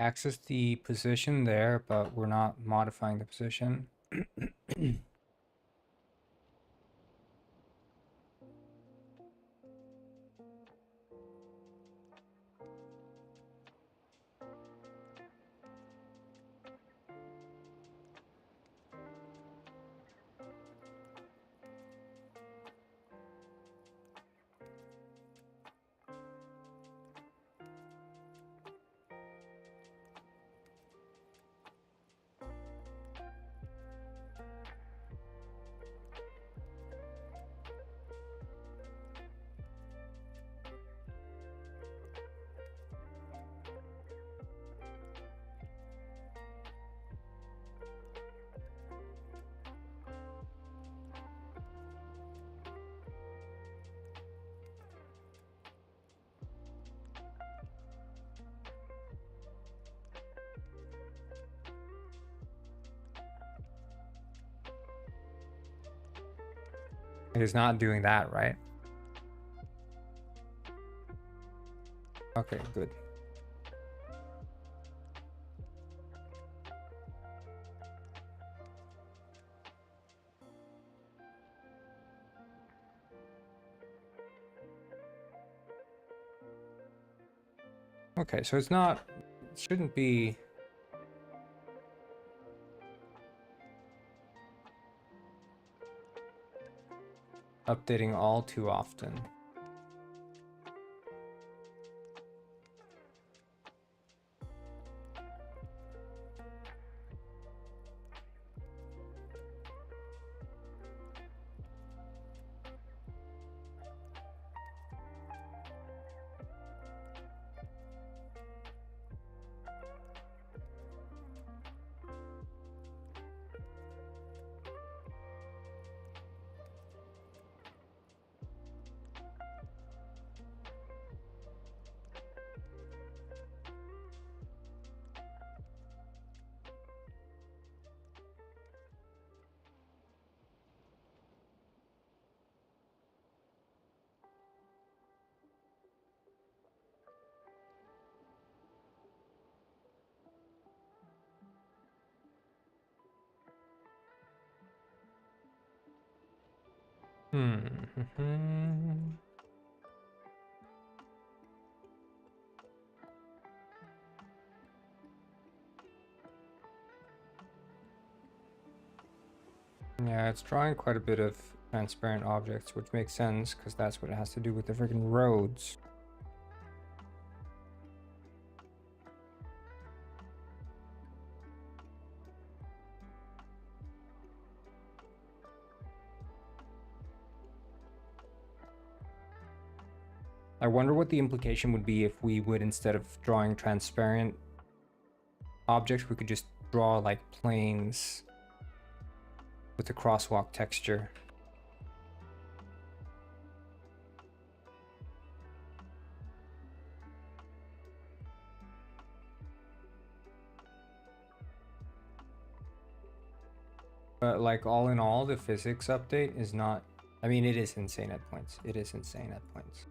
Access the position there, but we're not modifying the position. It's not doing that, right? Okay, good. Okay, so it's not shouldn't be updating all too often. Yeah, it's drawing quite a bit of transparent objects, which makes sense because that's what it has to do with the freaking roads. I wonder what the implication would be if we would, instead of drawing transparent objects, we could just draw like planes with the crosswalk texture. But like all in all, the physics update is not, I mean, it is insane at points. It is insane at points.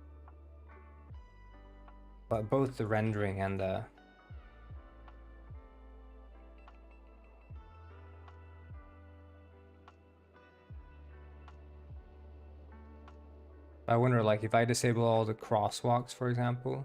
But both the rendering and the I wonder, like, if I disable all the crosswalks, for example.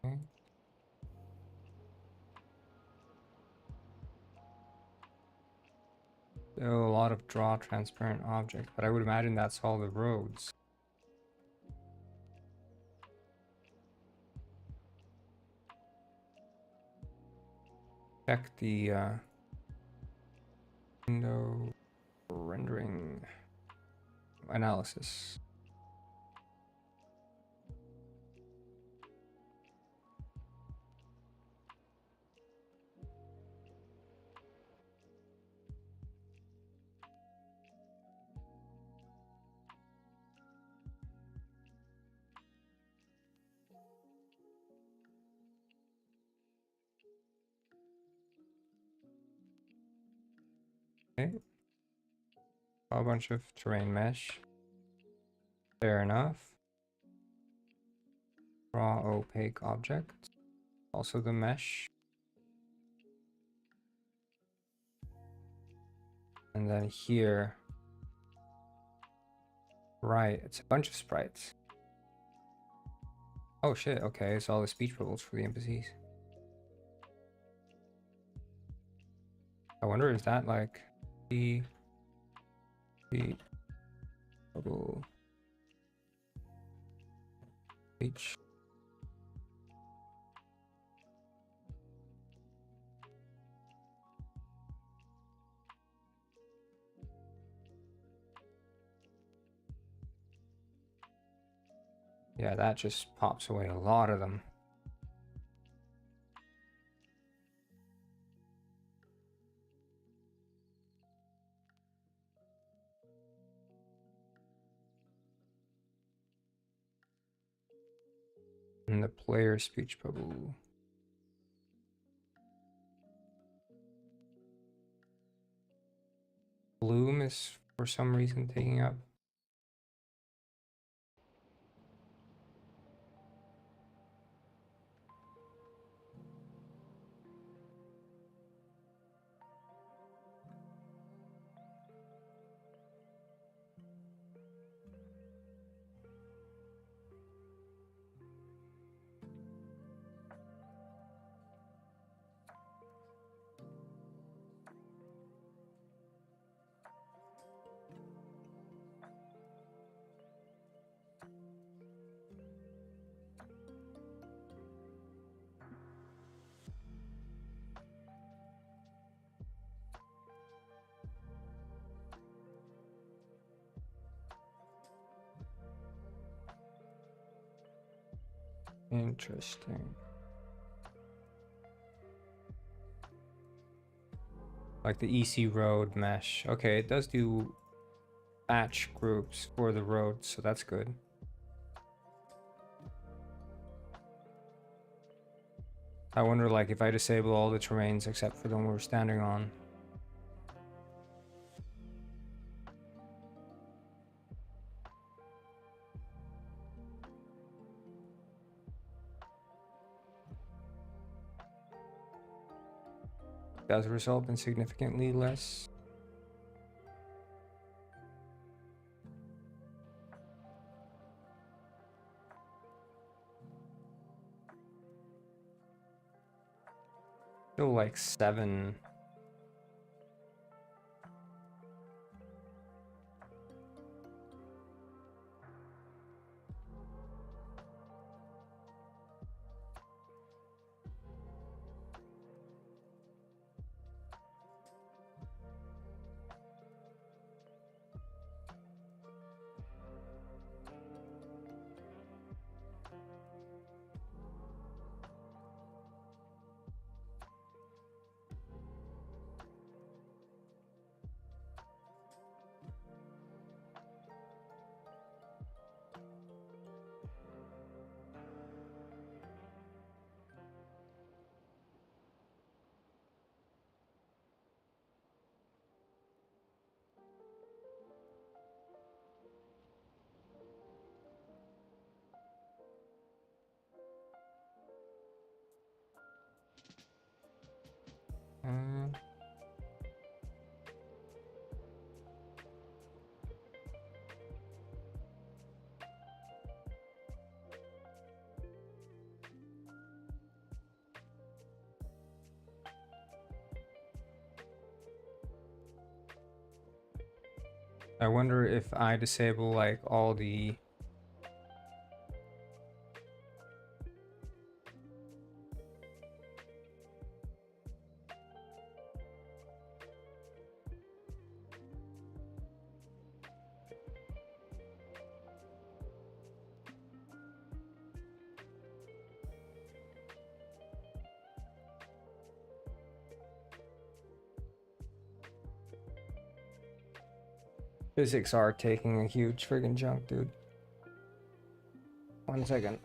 Okay. Still a lot of draw transparent objects, but I would imagine that's all the roads. Check the window rendering analysis. Okay. A bunch of terrain mesh. Fair enough. Draw opaque object. Also the mesh. And then here, right, it's a bunch of sprites. Oh shit, okay, it's all the speech bubbles for the NPCs. I wonder, is that like the bubble speech? Yeah, that just pops away a lot of them. And the player speech bubble. Bloom is for some reason taking up. Interesting. Like the EC road mesh. Okay, it does do batch groups for the road, so that's good. I wonder, like, if I disable all the terrains except for the one we're standing on. Does result in significantly less. Still like 7. I wonder if I disable like all the physics are taking a huge friggin' chunk, dude. 1 second.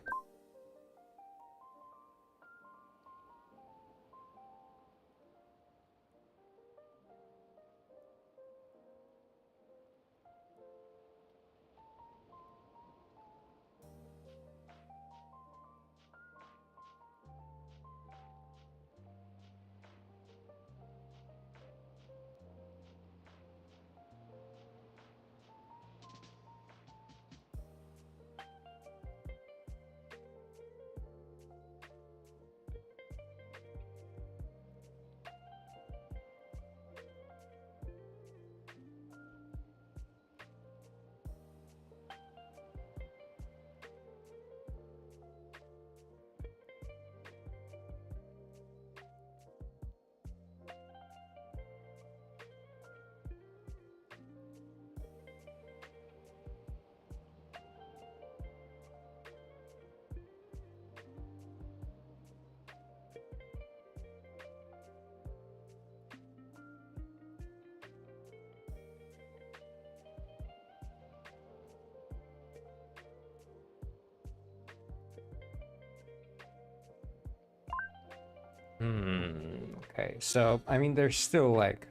Okay, so I mean, there's still like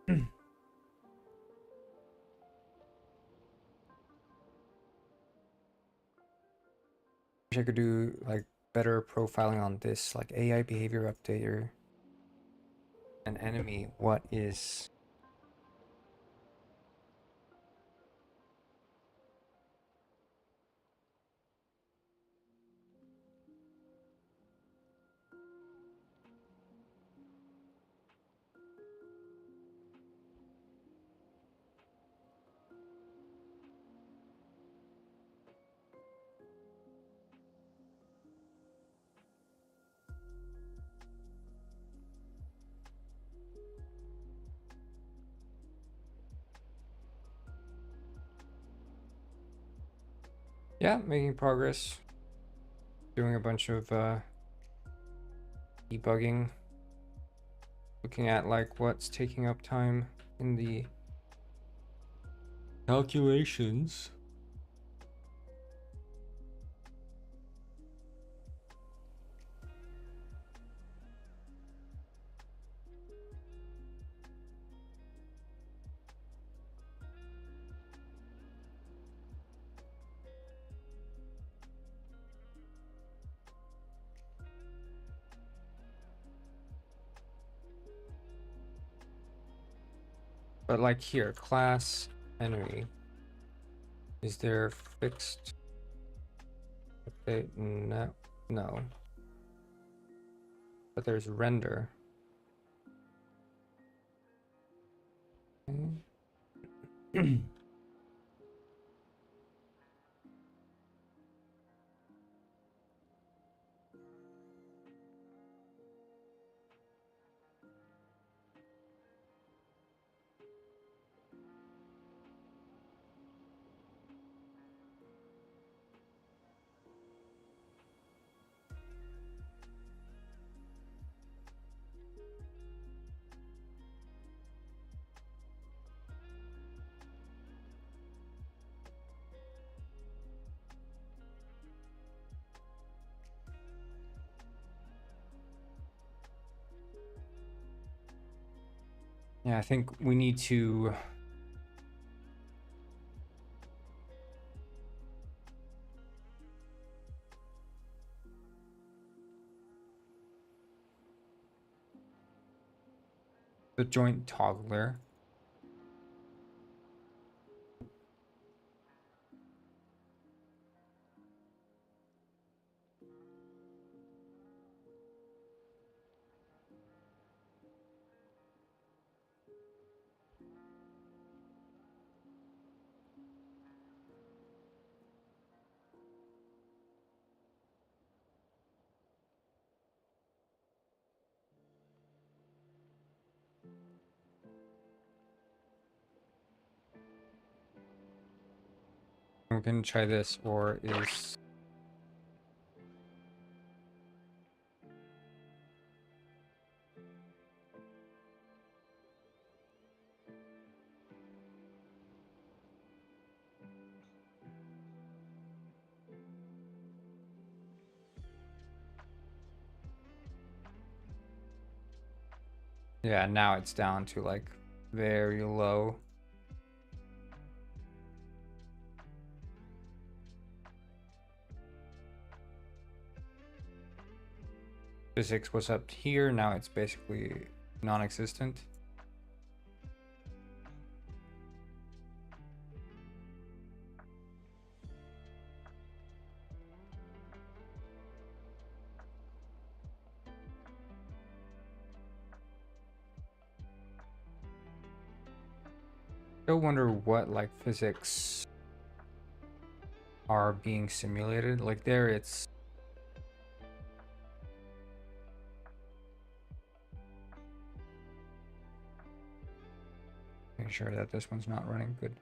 wish I could do like better profiling on this, like AI behavior updater. An enemy, what is yeah, making progress. Doing a bunch of debugging. Looking at like what's taking up time in the calculations. But like here, class enemy. Is there fixed update? No, no. But there's render. Okay. Yeah, I think we need to the joint toggler. We're gonna try this, or is yeah, now it's down to like very low. Physics was up here, now it's basically non-existent. I wonder what like physics are being simulated. Like there it's make sure that this one's not running good.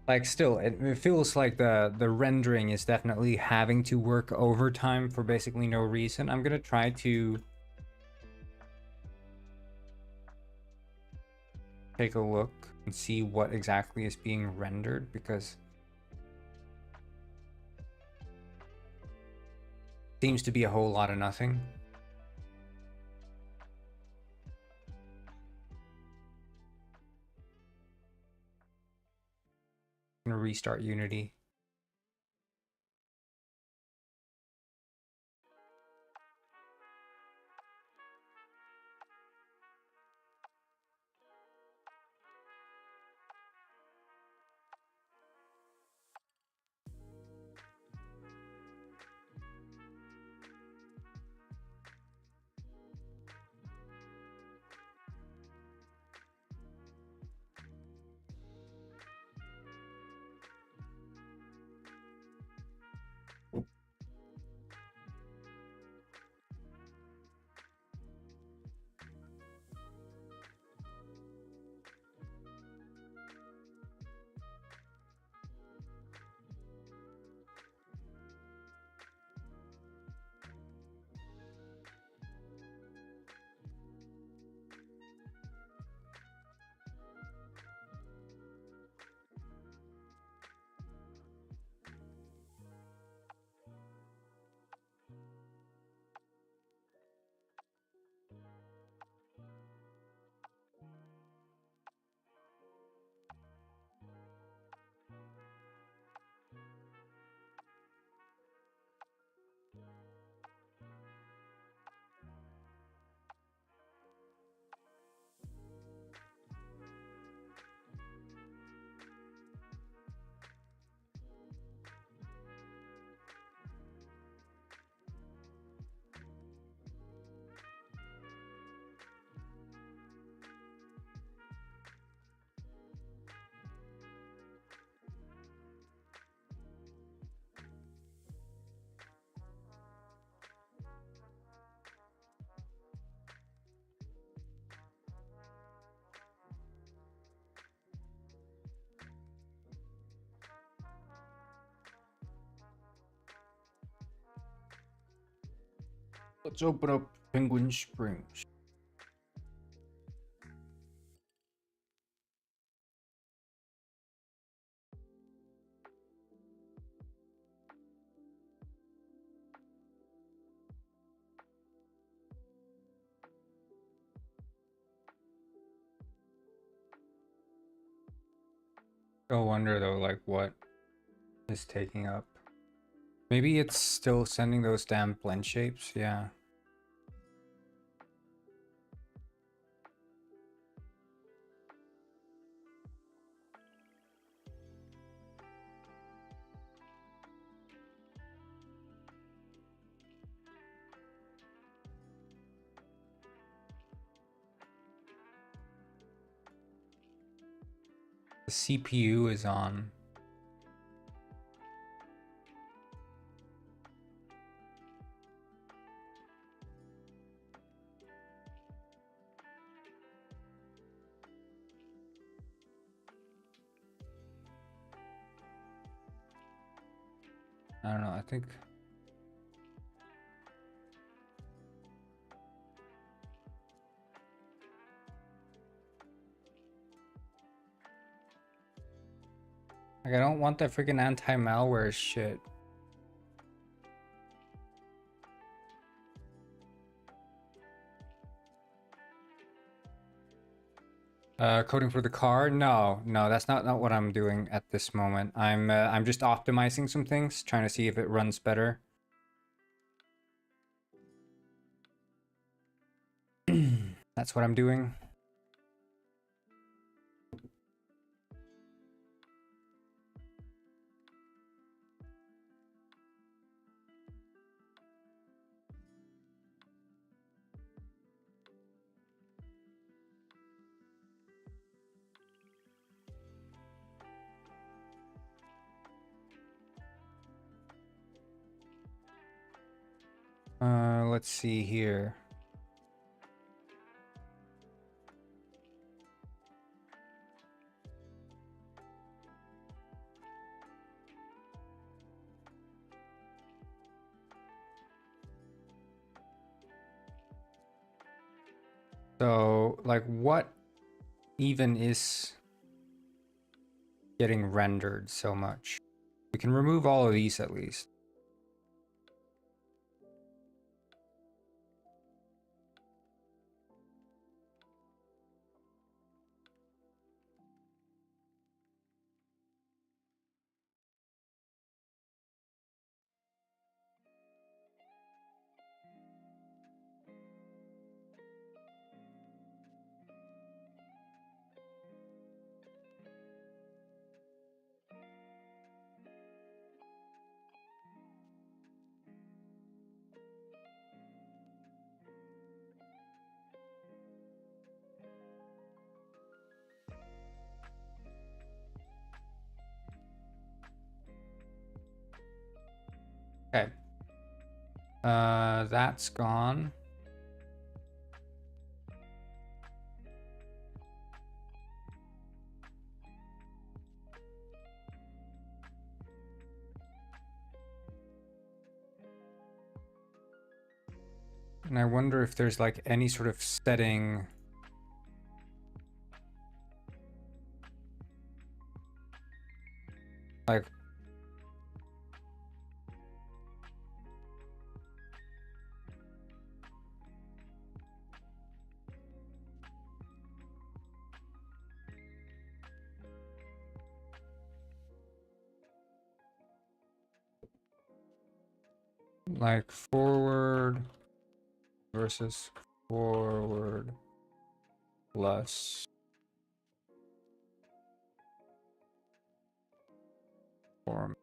Like still, it feels like the rendering is definitely having to work overtime for basically no reason. I'm gonna try to take a look and see what exactly is being rendered, because it seems to be a whole lot of nothing. I'm gonna restart Unity. Let's open up Penguin Springs. I wonder though, like what is taking up. Maybe it's still sending those damn blend shapes, yeah. The CPU is on. I don't know, I think like I don't want that freaking anti-malware shit. Coding for the car? No, that's not what I'm doing at this moment. I'm just optimizing some things, trying to see if it runs better. That's what I'm doing. Let's see here. So, like, what even is getting rendered so much? We can remove all of these at least. Okay. That's gone. And I wonder if there's like any sort of setting. Like, forward versus forward plus form.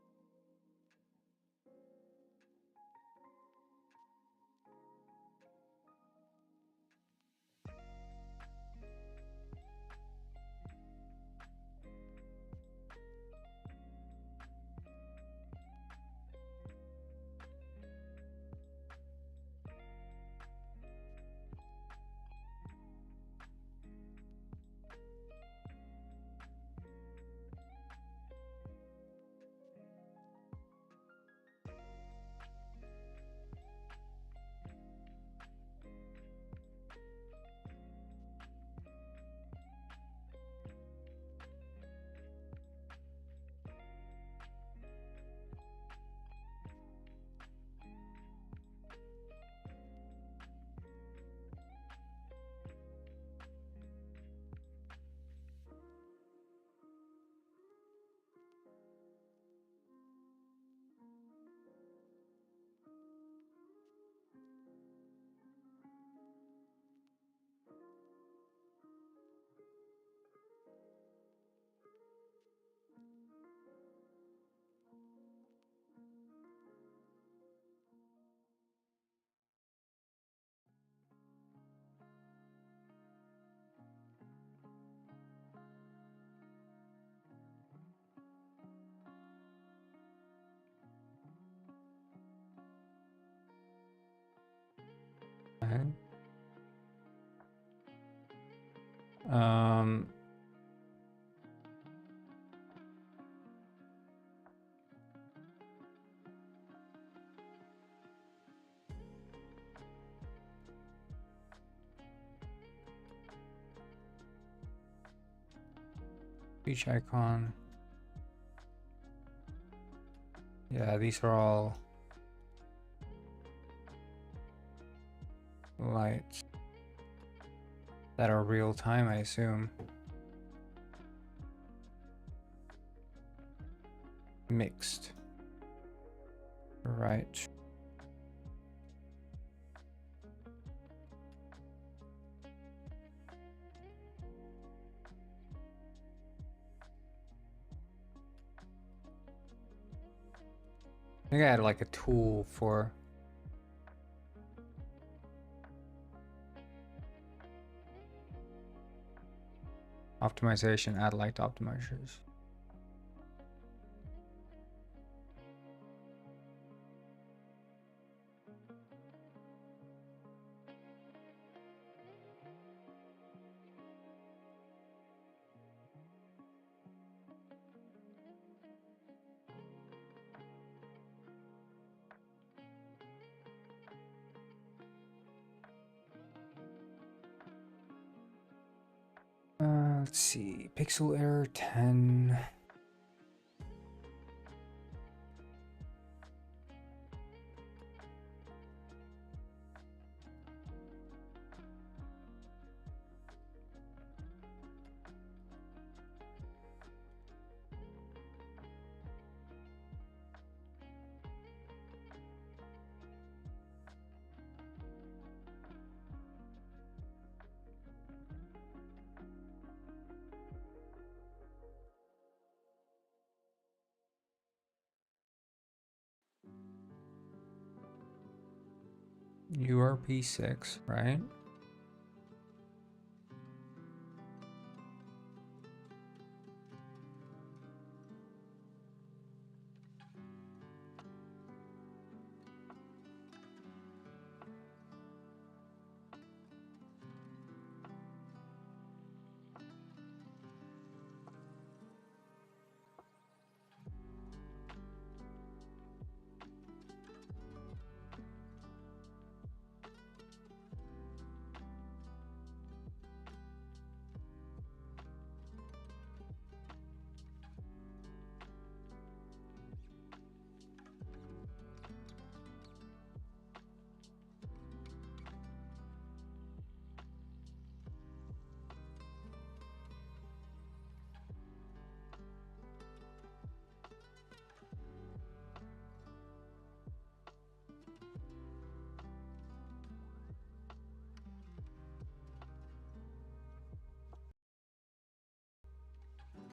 Okay. Um, Speech icon. Yeah, these are all lights that are real time, I assume. Mixed. Right. I think I had like a tool for optimization, add light optimizers. Let's see. Pixel error 10. URP6, right?